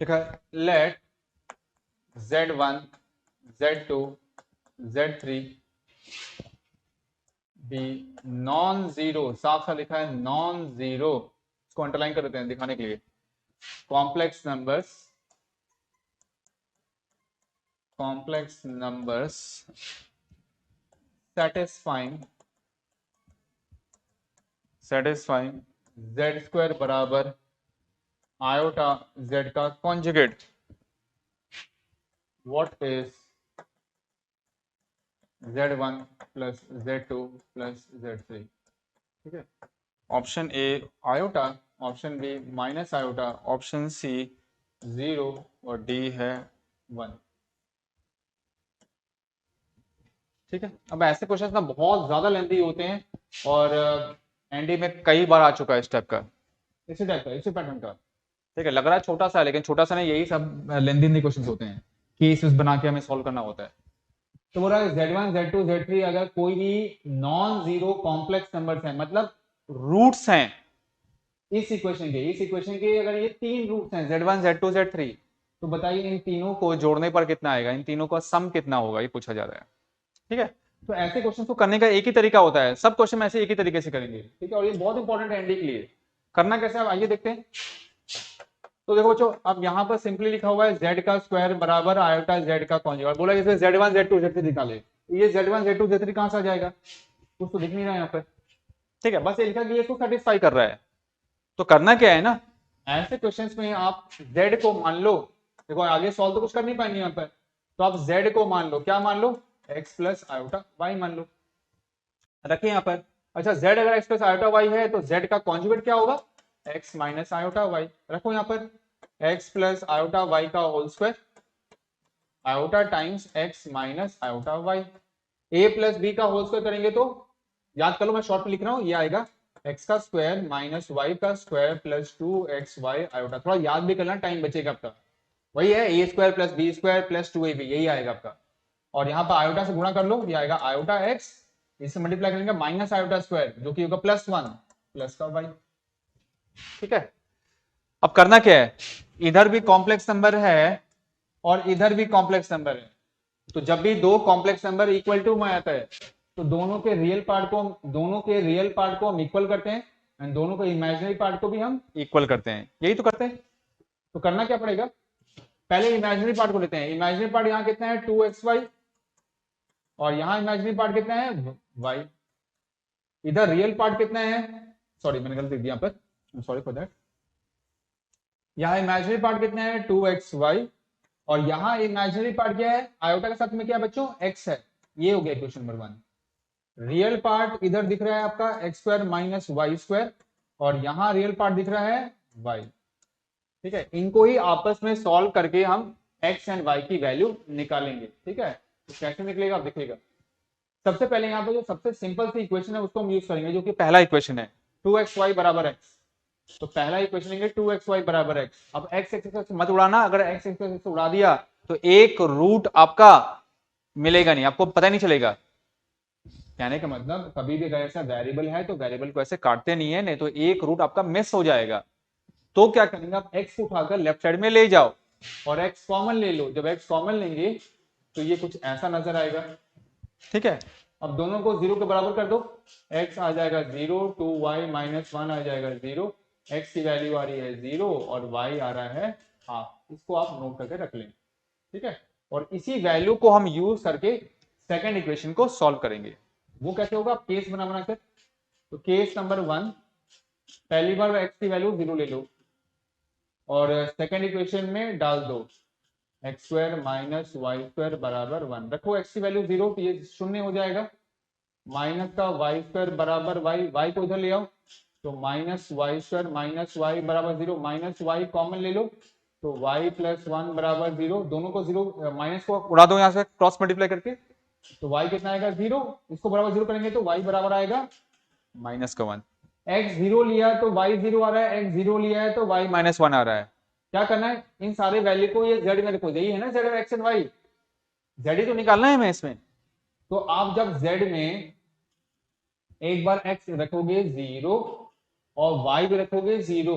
देखा है, late z1 z2 z3 B non zero, साफ सा लिखा है नॉन जीरो, इसको अंडरलाइन कर देते हैं दिखाने के लिए, complex numbers satisfying z square बराबर आयोटा z का conjugate, what is z1 plus z2 plus z3। ठीक है, option A iota, option B minus iota, option C 0 और डी है 1। ठीक है, अब ऐसे क्वेश्चंस ना बहुत ज्यादा लेंथी होते हैं और एनडी में कई बार आ चुका है इस टाइप का, इसी पैटर्न का। ठीक है, लग रहा है छोटा सा, लेकिन छोटा सा नहीं, यही सब लेंथी क्वेश्चन होते हैं, केसेस बना के हमें सॉल्व करना होता है। तो बोल रहा है z1 z2 z3 अगर कोई भी नॉन जीरो कॉम्प्लेक्स नंबर्स हैं, मतलब रूट्स हैं इस इक्वेशन के अगर ये 3 रूट्स हैं z1 z2 z3, तो बताइए इन तीनों को जोड़ने पर कितना आएगा, इन तीनों का सम कितना होगा, ये पूछा जा रहा है। ठीक है, तो ऐसे क्वेश्चन को करने का एक ही तरीका होता है, सब क्वेश्चन ऐसे एक ही तरीके से करेंगे। ठीक है, और ये बहुत इंपॉर्टेंट है एनडी के लिए, करना कैसे है आइए देखते हैं। तो देखो बच्चों, अब यहाँ पर सिंपली लिखा हुआ है z का स्क्वायर बराबर आयोटा z का कॉन्जुगेट, बोला इसमें z1 z2 z3 निकाले, ये z1 z2 z3 कहां से आ जाएगा, कुछ तो दिख नहीं रहा है यहाँ पर। ठीक है, बस ये लिखा कि ये इसको सेटिस्फाई कर रहा है, तो करना क्या है ना, ऐसे क्वेश्चंस में आप z को मान लो, देखो आगे सॉल्व तो कुछ कर नहीं पाएंगे यहाँ पर, तो आप z को मान लो, क्या मान लो, x प्लस आयोटा y मान लो, रखिए यहाँ पर। अच्छा z अगर x प्लस आयोटा y है तो z का कॉन्जुगेट क्या होगा, x माइनस आयोटा y, रखो यहाँ पर x प्लस आयोटा y का whole square, iota times x minus iota y, a plus b का होल स्क्वायर करेंगे तो याद कर लो, मैं शॉर्ट में लिख रहा हूँ, ये आएगा x का स्क्वायर माइनस y का स्क्वायर प्लस 2xy आयोटा, थोड़ा याद भी करना, टाइम बचेगा आपका, वही है a square plus b square plus 2ab, यही आएगा आपका। और यहाँ पर आयोटा से गुणा कर लो, ये आएगा आयोटा x, इससे मल्टीप्लाई करेंगे माइनस आयोटा स्क्वायर जो कि होगा +1 प्लस का y, ठीक है। अब करना क्या है, इधर भी कॉम्प्लेक्स नंबर है और इधर भी कॉम्प्लेक्स नंबर है, तो जब भी दो कॉम्प्लेक्स नंबर इक्वल टू में आता है तो दोनों के रियल पार्ट को हम इक्वल करते हैं एंड दोनों के इमेजिनरी पार्ट को भी हम इक्वल करते हैं, यही तो करते हैं। तो करना क्या पड़ेगा, पहले इमेजिनरी पार्ट को लेते हैं, इमेजिनरी पार्ट यहाँ कितना है 2xy और यहाँ इमेजिनरी पार्ट कितना है y, इधर रियल पार्ट कितना है, सॉरी मैंने गलती दी यहाँ पर, सॉरी फॉर दैट, यहाँ इमेजिनरी पार्ट कितना है 2xy और यहाँ इमेजिनरी पार्ट क्या है, आयोटा के साथ में क्या है बच्चों, x है, ये हो गया क्वेश्चन नंबर 1। रियल पार्ट इधर दिख रहा है आपका x square minus y square और यहाँ रियल पार्ट दिख रहा है y, ठीक है, इनको ही आपस में सॉल्व करके हम x एंड y की वैल्यू निकालेंगे, ठीक है। तो कैसे निकलेगा आप देखिएगा, सबसे पहले यहाँ पे जो सबसे सिंपल सी इक्वेशन है उसको हम यूज करेंगे, जो कि पहला इक्वेशन है 2xy बराबर x, तो पहला इक्वेशन लेंगे 2xy बराबर x। अब x एक्सिस मत उड़ाना, अगर x एक्सिस उड़ा दिया तो एक रूट आपका मिलेगा नहीं, आपको पता नहीं चलेगा, कहने का मतलब कभी भी अगर ऐसा वेरिएबल है तो वेरिएबल को ऐसे काटते नहीं है, नहीं तो एक रूट आपका मिस हो जाएगा। तो क्या करेंगे, आप x को उठाकर लेफ्ट साइड में ले जाओ और x कॉमन ले लो, जब x कॉमन लेंगे तो ये कुछ ऐसा नजर आएगा, ठीक है। अब दोनों को 0 के बराबर कर दो, x आ जाएगा 0, 2y माइनस 1 आ जाएगा 0, x की वैल्यू आ रही है 0 और y आ रहा है हाफ, इसको आप नोट करके रख लें, ठीक है। और इसी वैल्यू को हम यूज करके सेकेंड इक्वेशन को सॉल्व करेंगे, वो कैसे होगा, केस बना बनाकर। तो केस नंबर 1, पहली बार x की वैल्यू 0 ले लो और सेकेंड इक्वेशन में डाल दो x square minus y square बराबर 1, रखो x की वैल्यू 0 तो ये शून्य हो जाएगा, माइनस का वाई स्क्वायर बराबर y को इधर ले आओ तो minus y square minus y बराबर 0, माइनस वाई कॉमन ले लो तो y प्लस 1 बराबर 0, दोनों को 0 माइनस को उड़ा दो यहाँ से क्रॉस मल्टीप्लाई करके, तो y कितना आएगा 0, इसको बराबर 0 करेंगे तो y बराबर आएगा माइनस का 1, x 0 लिया तो y 0 आ रहा है, x 0 लिया है तो y माइनस 1 आ रहा है। क्या करना है, इन सारे वैल्यू को ये z में रखो, यही है ना z x and y, z ही तो निकालना है हमें इसमें। तो आप जब z में एक बार x रखोगे 0 और y भी रखोगे 0,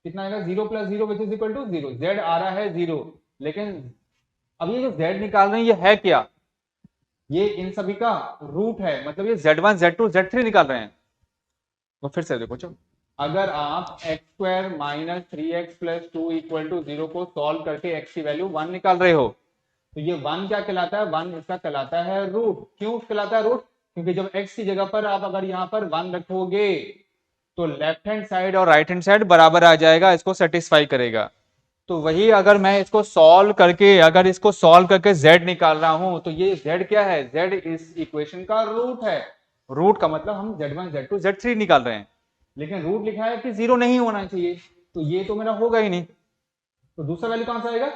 कितना आएगा 0 plus 0 which is equal to 0, z आ रहा है 0, लेकिन अब ये जो z निकाल रहे हैं ये है क्या, ये इन सभी का रूट है, मतलब ये z1 z2 z3 निकाल रहे हैं। तो फिर से देखो चलो, अगर आप x square minus 3x plus 2 equal to 0 को सॉल्व करके x की वैल्यू 1 निकाल रहे हो तो ये 1 क्या कहलाता है, 1 इसका कहलाता है रूट। क्यों कहलाता है रूट, क्योंकि जब x की जगह पर आप अगर यहाँ पर 1 रखोगे तो लेफ्ट हैंड साइड और राइट हैंड साइड बराबर आ जाएगा, इसको सेटिस्फाई करेगा। तो वही अगर मैं इसको सॉल्व करके z निकाल रहा हूं तो ये z क्या है, z इस इक्वेशन का रूट है, रूट का मतलब हम z1 z2 z3 निकाल रहे हैं, लेकिन रूट लिखा है कि 0 नहीं होना चाहिए, तो ये तो मेरा होगा ही नहीं, तो दूसरा वैल्यू कहां से आएगा,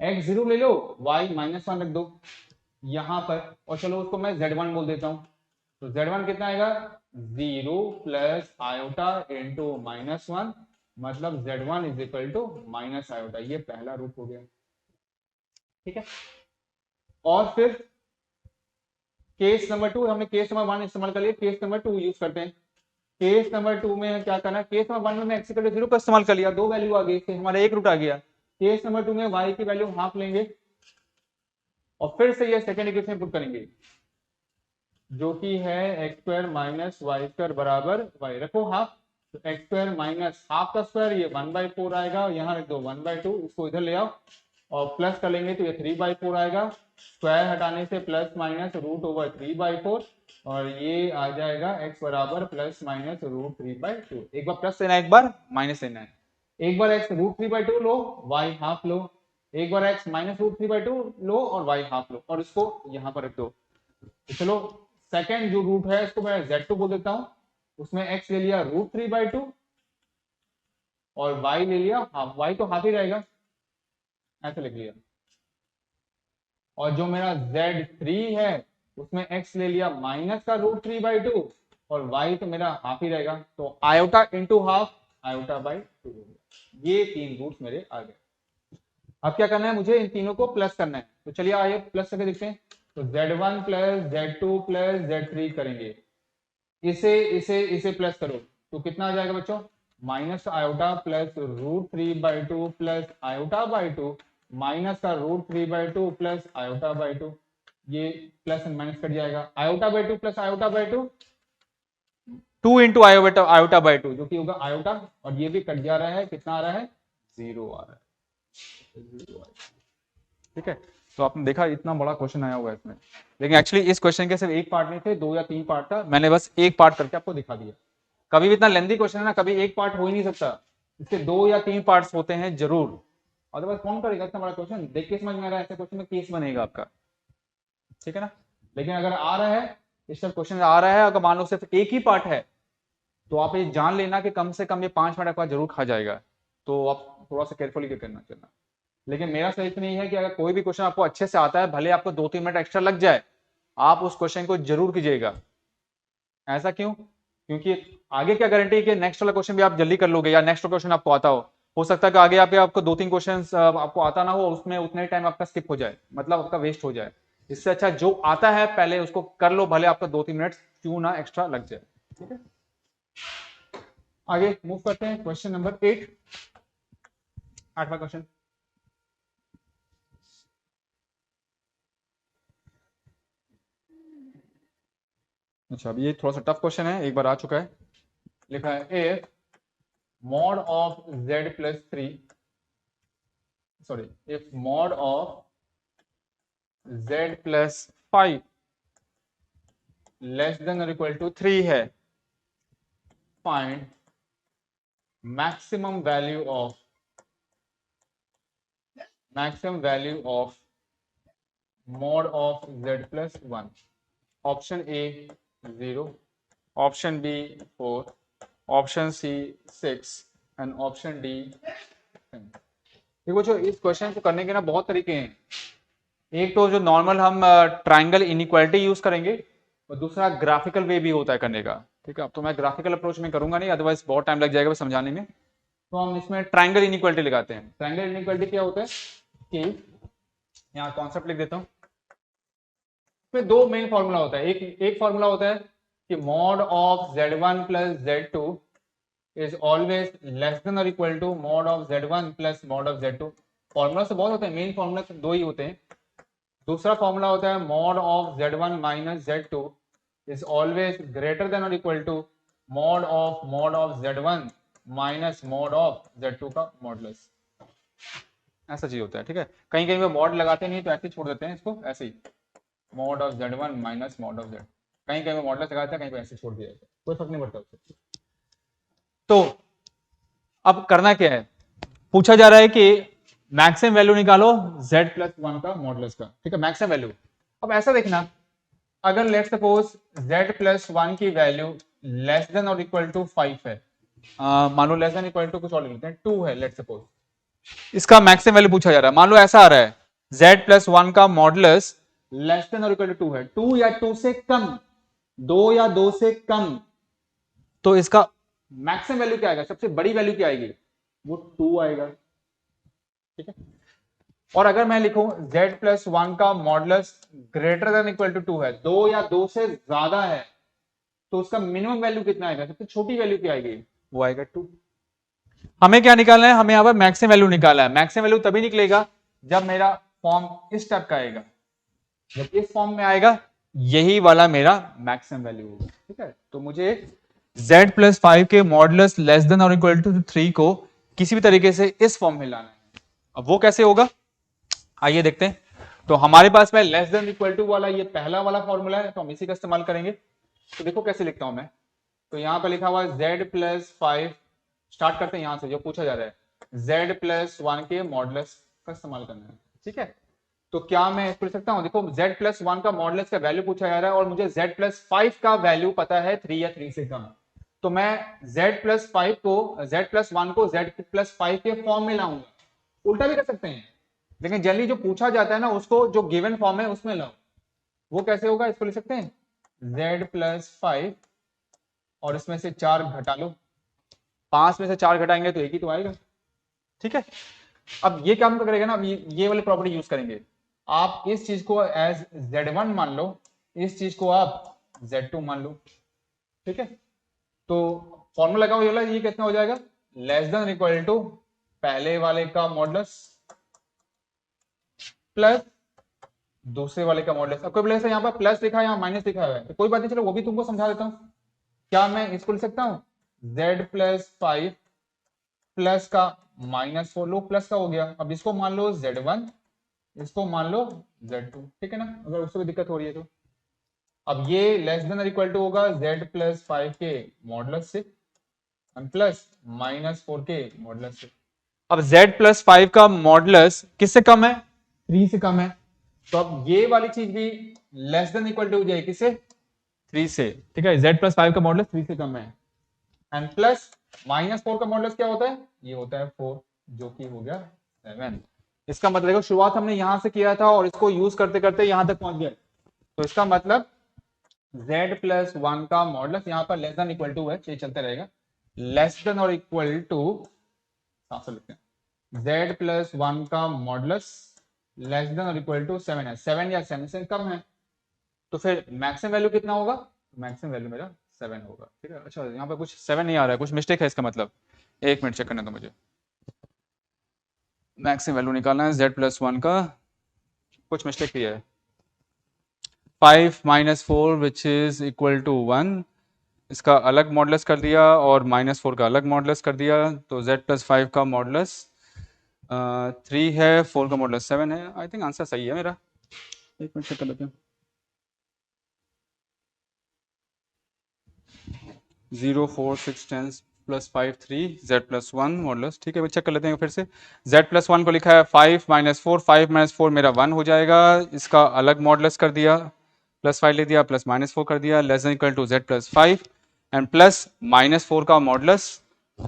x 0 ले लो y माइनस 1 रख दो यहां पर, और चलो उसको मैं z1 बोल देता हूं, तो z1 कितना आएगा 0 प्लस आयोटा इंटू माइनस 1, मतलब z1 is equal to minus iota, ये पहला रूट हो गया, ठीक है। और फिर केस नंबर 2, हमने केस नंबर 1 इस्तेमाल कर लिया, केस नंबर 2 यूज करते हैं। केस नंबर 2 में क्या करना है, केस नंबर 1 में x इक्वल टू 0 का इस्तेमाल कर लिया, दो वैल्यू आ गई, इससे हमारा एक रूट आ गया। केस नंबर 2 में y की वैल्यू हाफ लेंगे और फिर से ये सेकेंड इक्वेशन पुट करेंगे जो कि है x square minus y square बराबर y, रखो हाफ, तो एक्स स्क्वायर माइनस हाफ का स्क्वायर ये 1/4 आएगा, यहाँ रख दो 1/2, इसको इधर ले आओ और प्लस कर लेंगे तो ये 3/4 आएगा, स्क्वायर हटाने से प्लस माइनस √3/4 और ये आ जाएगा x बराबर प्लस माइनस √3/2। एक बार प्लस लेना है, एक बार माइनस लेना है। एक बार x √3/2 लो, y हाफ लो, एक बार x माइनस √3/2 लो और y हाफ लो और इसको यहाँ पर रख दो। तो चलो सेकेंड जो रूट है इसको मैं z2 बोल देता हूँ, उसमें x ले लिया √3/2 और y ले लिया हाफ, y तो हाफ ही रहेगा, ऐसे लिख लिया। और जो मेरा Z3 है उसमें x ले लिया माइनस का √3/2 और y तो मेरा हाफ ही रहेगा, तो आयोटा इंटू हाफ आयोटा/2। ये तीन रूट्स मेरे आ गए। अब क्या करना है, मुझे इन तीनों को प्लस करना है, तो चलिए आइए प्लस करके देखते हैं। तो Z1 plus Z2 plus Z3 करेंगे, इसे इसे इसे प्लस करो तो कितना आ जाएगा बच्चों, माइनस आयोटा प्लस √3/2 प्लस आयोटा/2 माइनस का √3/2 प्लस आयोटा/2। ये प्लस एंड माइनस कट जाएगा, आयोटा/2 प्लस आयोटा/2 2 इंटू आयोटा/2 जो कि होगा आयोटा, और ये भी कट जा रहा है, कितना आ रहा है, 0 आ रहा है। ठीक है, तो आपने देखा इतना बड़ा क्वेश्चन आया हुआ है इसमें, लेकिन एक्चुअली इस क्वेश्चन के सिर्फ एक पार्ट नहीं थे, 2 या 3 पार्ट था, मैंने बस एक पार्ट करके आपको दिखा दिया। कभी भी इतना लेंथी क्वेश्चन है ना, कभी एक पार्ट हो ही नहीं सकता, इसके 2 या 3 पार्ट्स होते हैं जरूर, अदरवाइज कौन करेगा इतना बड़ा क्वेश्चन। देख के समझ में आ रहा है, ऐसे क्वेश्चन में केस बनेगा आपका, ठीक है ना। लेकिन अगर आ रहा है, इस तरह क्वेश्चन आ रहा है, अगर मान लो सिर्फ एक ही पार्ट है, तो आप ये जान लेना कि कम से कम ये 5 मिनट आपका जरूर खा जाएगा, तो आप थोड़ा सा केयरफुली करना चलना। लेकिन मेरा सजेशन नहीं है कि अगर कोई भी क्वेश्चन आपको अच्छे से आता है, भले आपको 2-3 मिनट एक्स्ट्रा लग जाए, आप उस क्वेश्चन को जरूर कीजिएगा। ऐसा क्यों, क्योंकि आगे क्या गारंटी है कि नेक्स्ट वाला क्वेश्चन भी आप जल्दी कर लोगे, या नेक्स्ट क्वेश्चन आपको आता हो सकता है कि आगे आपको 2-3 क्वेश्चन आपको आता ना हो, उसमें उतने टाइम आपका स्किप हो जाए, मतलब आपका वेस्ट हो जाए। इससे अच्छा जो आता है पहले उसको कर लो, भले आपका 2-3 मिनट क्यों ना एक्स्ट्रा लग जाए। ठीक है, आगे मूव करते हैं, क्वेश्चन नंबर 8, 8वां क्वेश्चन। अच्छा, अब ये थोड़ा सा टफ क्वेश्चन है, एक बार आ चुका है। लिखा है if mod of z plus 3, sorry, if mod of z plus 5 less than or equal to 3 है, find maximum value of mod of z plus 1। Option A 0, option B 4, option C 6 and option D 10। देखो जो इस question को करने के ना बहुत तरीके हैं। एक तो जो नॉर्मल हम ट्राइंगल इनइक्वालिटी यूज करेंगे, और दूसरा ग्राफिकल वे भी होता है करने का। ठीक है, अब तो मैं ग्राफिकल अप्रोच में करूंगा नहीं, अदरवाइज बहुत टाइम लग जाएगा समझाने में। तो हम इसमें ट्राइंगल इनइक्वालिटी लगाते हैं। ट्राइंगल इनइक्वालिटी क्या होता है कि यहाँ कॉन्सेप्ट लिख देता हूँ। इसमें दो मेन फॉर्मूला होता है। एक फॉर्मूला होता है कि mod of z1 plus z2 is always less than और equal to mod of z1 plus mod of z2। Formula से बहुत होते हैं, मेन फॉर्मूला तो दो ही होते हैं। दूसरा फॉर्मूला होता है mod of z1 minus z2 is always greater than और equal to mod of z1 minus mod of z2 का मॉडुलस। ऐसा चीज होता है। ठीक है, कहीं कहीं पे मॉड लगाते नहीं तो ऐसे छोड़ देते हैं इसको, ऐसे ही mod of z1 minus mod of z। कहीं कहीं पे मॉडुलस लगाते हैं, कहीं पे ऐसे छोड़ दिया जाता है, कोई फर्क नहीं पड़ता उससे। तो अब करना क्या है, पूछा जा रहा है कि मैक्सिमम वैल्यू निकालो z प्लस 1 का मॉडुलस का। ठीक है, मैक्सिमम वैल्यू। अब ऐसा देखना, अगर लेट सपोज z प्लस 1 की वैल्यू लेस देन और इक्वल टू 5 है, मान लो लेस देन इक्वल टू कुछ और लेते हैं 2 है, लेट सपोज इसका मैक्सिमम वैल्यू पूछा जा रहा है। मान लो ऐसा आ रहा है z प्लस 1 का मॉडुलस लेस देन और इक्वल टू 2 है, 2 या 2 से कम, 2 या 2 से कम, तो इसका मैक्सिमम वैल्यू क्या आएगा, सबसे बड़ी वैल्यू क्या आएगी, वो 2 आएगा। ठीक है, और अगर मैं लिखूं z प्लस 1 का modulus greater than equal to 2 है, 2 या 2 से ज्यादा है, तो उसका मिनिमम वैल्यू कितना आएगा, सबसे छोटी वैल्यू क्या आएगी, वो आएगा 2। हमें क्या निकालना है, हमें यहां पर मैक्सिमम वैल्यू निकालना है। मैक्सिमम वैल्यू तभी निकलेगा जब मेरा फॉर्म इस टाइप का आएगा। जब इस फॉर्म में आएगा, यही वाला मेरा मैक्सिमम वैल्यू होगा। ठीक है, तो मुझे z प्लस 5 के मॉडुलस लेस देन और इक्वल टू 3 को किसी भी तरीके से इस फॉर्म में लाना है। अब वो कैसे होगा, आइए देखते हैं। तो हमारे पास में लेस देन इक्वल टू वाला ये पहला वाला फॉर्मूला है, तो हम इसी का इस्तेमाल करेंगे। तो देखो कैसे लिखता हूं मैं। तो यहाँ पे लिखा हुआ है z+5। स्टार्ट करते हैं यहां से, जो पूछा जा रहा है z+1 के मॉडुलस का इस्तेमाल करना है। ठीक है, तो क्या मैं इसको लिख सकता हूँ? देखो z+1 का मॉडुलस का वैल्यू पूछा जा रहा है और मुझे z+5 का वैल्यू पता है 3 या 3 से कम। तो मैं z+5 को z+1 को z+5 के फॉर्म में लाऊंगा। उल्टा भी कर सकते हैं, लेकिन जनरली जो पूछा जाता है ना उसको जो गिवन फॉर्म है उसमें लाओ। वो कैसे होगा? इसको लिख सकते हैं z+5 और इसमें से 4 घटा लो। 5 में से 4 घटाएंगे तो एक ही तो आएगा। ठीक है, अब ये काम करेगा ना, अब ये वाली प्रॉपर्टी यूज करेंगे। आप इस चीज को एज z1 मान लो, इस चीज को आप z2 मान लो। ठीक है, तो फॉर्मूला लगाओ, ये वाला, ये कितना हो जाएगा? लेस देन इक्वल टू पहले वाले का मॉडुलस प्लस दूसरे वाले का मॉडुलस। अब कोई प्लस है, यहाँ पर प्लस लिखा है, यहाँ माइनस लिखा है, तो कोई बात नहीं, चलो वो भी तुमको समझा देता हूं। क्या मैं इसको लिख सकता हूँ z+5 प्लस का -4, लो प्लस का हो गया। अब इसको मान लो z1, इसको मान लो z2। ठीक है ना, अगर उससे भी दिक्कत हो रही है तो। अब ये लेस देन इक्वल टू होगा z+5 के मॉडुलस से प्लस -4 के मॉडुलस से। अब z+5 का मॉडुलस किससे कम है? 3 से कम है। तो अब ये वाली चीज भी लेस देन इक्वल टू हो जाएगी किससे? 3 से। ठीक है, z+5 का मॉडुलस 3 से कम है। एंड प्लस -4 का मॉडुलस क्या होता है? ये होता है 4, जो कि हो गया 7। इसका मतलब है शुरुआत हमने यहां से किया था और इसको यूज करते करते यहां तक पहुंच गया। तो इसका मतलब z+1 का मॉडुलस यहाँ पर लेस देन इक्वल टू है, ये चलते रहेगा। लेस देन और इक्वल टू साफ से लिखते हैं, z+1 का मॉडुलस लेस देन और इक्वल टू 7 है। 7 या 7 से कम है, तो फिर मैक्सिमम वैल्यू कितना होगा? मैक्सिमम वैल्यू मेरा 7 होगा। ठीक है, अच्छा यहाँ पे कुछ 7 नहीं आ रहा है, कुछ मिस्टेक है इसका मतलब। एक मिनट चेक करने दो मुझे। मैक्सिमम वैल्यू निकालना है z+1 का, कुछ मिस्टेक किया है। 5 - 4 विच इज इक्वल टू 1, इसका अलग मॉडुलस कर दिया और -4 का अलग मॉडुलस कर दिया। तो z+5 का मॉडुलस 3 है, 4 का मॉडुलस 7 है। आई थिंक आंसर सही है मेरा। एक मिनट चेक कर लेते हैं। 0 4 6 10 प्लस 5 3 z+1 मॉडुलस। ठीक है, चेक कर लेते हैं फिर से। z+1 को लिखा है 5 - 4, 5 - 4 मेरा 1 हो जाएगा। इसका अलग मॉडुलस कर दिया, +5 ले दिया, प्लस -4 कर दिया, less than equal to z+5 and plus -4 का मॉडुलस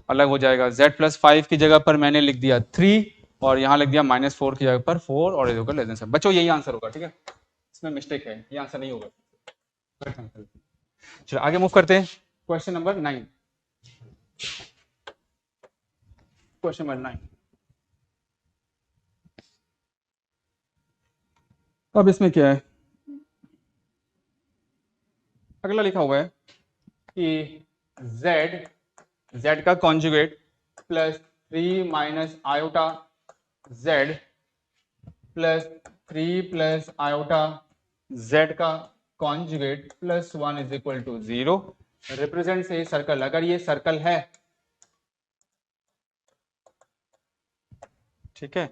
अलग हो जाएगा। z+5 की जगह पर मैंने लिख दिया 3 और यहाँ लिख दिया -4 की जगह पर 4 और होगा लेस देन 7। बच्चों यही आंसर होगा। ठीक है, इसमें मिस्टेक है, ये आंसर नहीं होगा। चलो आगे मूव करते हैं। Question number 9। Question number 9। अब इसमें क्या है? अगला लिखा हुआ है कि z का conjugate plus 3 minus iota z plus 3 plus iota z का conjugate plus 1 is equal to 0 represent a circle. अगर ये सर्कल है, ठीक है,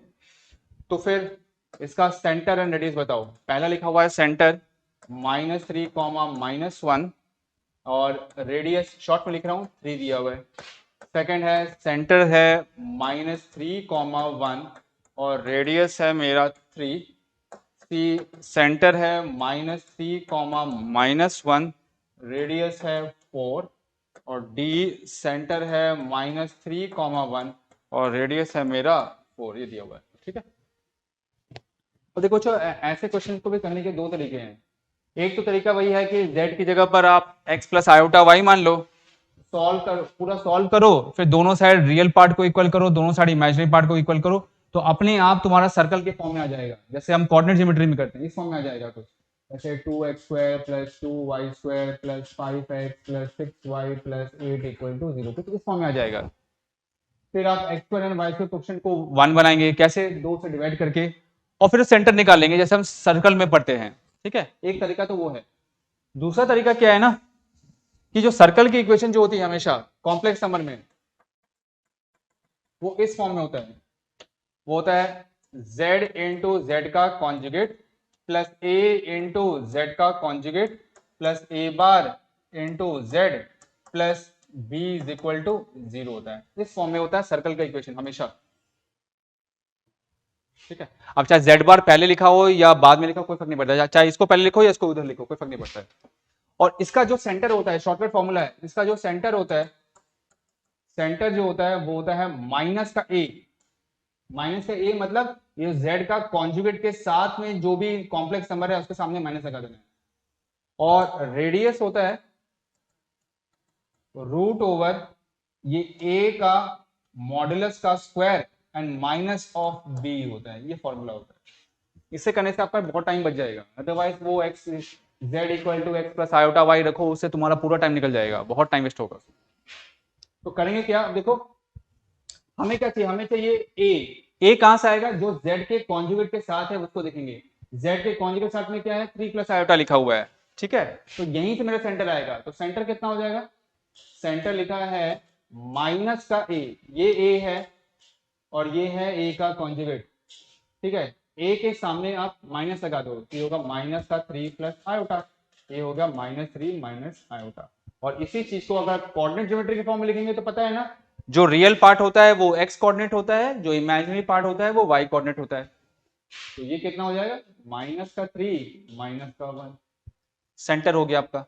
तो फिर इसका सेंटर एंड रेडियस बताओ। पहला लिखा हुआ है सेंटर -3, -1 और रेडियस शॉर्ट में लिख रहा हूं 3 दिया हुआ है। सेकंड है सेंटर है -3, 1 और रेडियस है मेरा 3। सी सेंटर है -3, -1 रेडियस है 4 और डी सेंटर है -3, 1 और रेडियस है मेरा 4। ये दिया हुआ है। ठीक है, तो देखो ऐसे क्वेश्चन को भी करने के दो तरीके हैं। एक तो तरीका वही है कि z की जगह पर आप x प्लस आयोटा y मान लो, सॉल्व करो, पूरा सॉल्व करो, फिर दोनों साइड रियल पार्ट को इक्वल करो, दोनों साइड इमेजिनरी पार्ट को इक्वल करो, तो अपने आप तुम्हारा सर्कल के फॉर्म में आ जाएगा। जैसे हम कोऑर्डिनेट ज्योमेट्री में करते हैं, इस फॉर्म में आ जाएगा कुछ जैसे 2x² + 2y² + 5x + 6y + 8 = 0, तो इस फॉर्म में आ जाएगा। फिर आप x² और y² क्वेश्चन को 1 बनाएंगे, कैसे? 2 से डिवाइड करके, और फिर सेंटर निकालेंगे जैसे हम सर्कल में पढ़ते हैं। ठीक है, एक तरीका तो वो है। दूसरा तरीका क्या है ना, कि जो सर्कल की इक्वेशन जो होती है हमेशा कॉम्प्लेक्स नंबर में, वो इस फॉर्म में होता है। वो होता है z इंटू जेड का conjugate plus a into z का conjugate plus a bar into z plus b is equal to 0 होता है। इस फॉर्म में होता है सर्कल का इक्वेशन हमेशा। ठीक है, अब चाहे जेड बार पहले लिखा हो या बाद में लिखा हो कोई फर्क नहीं पड़ता, चाहे इसको पहले लिखो या इसको उधर लिखो कोई फर्क नहीं पड़ता है। और इसका जो सेंटर होता है, शॉर्टकट फॉर्मूला है, इसका जो सेंटर होता है, सेंटर जो होता है वो होता है माइनस का ए। माइनस का ए मतलब ये z का कॉन्जुगेट के साथ में जो भी कॉम्प्लेक्स नंबर है उसके सामने माइनस लगा देना है। और रेडियस होता है रूट ओवर ये a का मॉडुलस का square and minus of b होता है, ये फॉर्मूला होता है। इससे करने से आपका बहुत टाइम बच जाएगा, अदरवाइज वो x z equal to x plus iota y रखो, उससे तुम्हारा पूरा टाइम निकल जाएगा, बहुत टाइम वेस्ट होगा। तो करेंगे क्या, देखो हमें क्या चाहिए, हमें चाहिए a कहां से आएगा, जो z के कॉन्जुगेट के साथ है उसको देखेंगे। z के कॉन्जुगेट के साथ में क्या है, 3 प्लस आयोटा लिखा हुआ है। ठीक है, तो यहीं से मेरा सेंटर आएगा, तो सेंटर कितना हो जाएगा, सेंटर लिखा है माइनस का a, ये a है और ये है a का कॉन्जुगेट। ठीक है, a के सामने आप माइनस लगा दो, ये होगा माइनस का 3 प्लस आयोटा, ये होगा -3 माइनस आयोटा। और इसी चीज को अगर कोऑर्डिनेट ज्योमेट्री के फॉर्म में लिखेंगे तो पता है ना, जो रियल पार्ट होता है वो x कोऑर्डिनेट होता है, जो इमेजिनरी पार्ट होता है वो y कोऑर्डिनेट होता है। तो ये कितना हो जाएगा, माइनस का 3 माइनस का 1, सेंटर हो गया आपका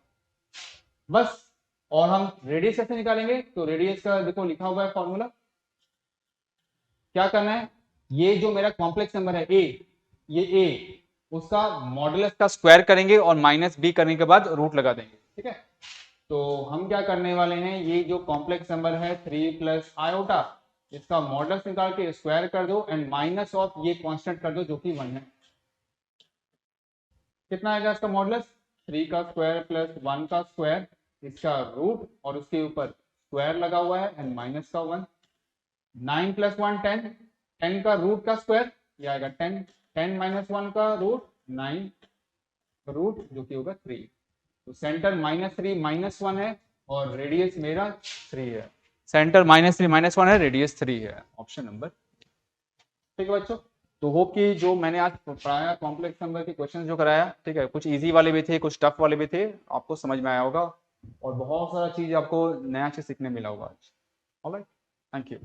बस। और हम रेडियस कैसे निकालेंगे, तो रेडियस का देखो लिखा हुआ है फॉर्मूला, क्या करना है, ये जो मेरा कॉम्प्लेक्स नंबर है a, ये a उसका मॉडुलस का स्क्वायर करेंगे और माइनस b करने के बाद रूट लगा देंगे। ठीक है, तो हम क्या करने वाले हैं, ये जो कॉम्प्लेक्स नंबर है 3 प्लस आयोटा, इसका मॉडुलस निकाल के स्क्वायर कर दो एंड माइनस ऑफ ये कांस्टेंट कर दो जो कि 1 है। कितना आएगा इसका मॉडुलस, 3 का स्क्वायर प्लस 1 का स्क्वायर, इसका रूट और उसके ऊपर स्क्वायर लगा हुआ है एंड माइनस का 1। 9 प्लस 1 10, 10 का रूट का स्क्वायर ये आएगा 10, 10 माइनस 1 का रूट 9 रूट जो कि होगा 3। तो सेंटर -3 -1 है और रेडियस मेरा 3 है। सेंटर -3 -1 है, रेडियस 3 है, ऑप्शन नंबर। ठीक है बच्चों, तो होप कि जो मैंने आज पढ़ाया कॉम्प्लेक्स नंबर के क्वेश्चन जो कराया, ठीक है, कुछ इजी वाले भी थे कुछ टफ वाले भी थे, आपको समझ में आया होगा और बहुत सारा चीज आपको नया चीज सीखने मिला होगा आज। Alright, thank you.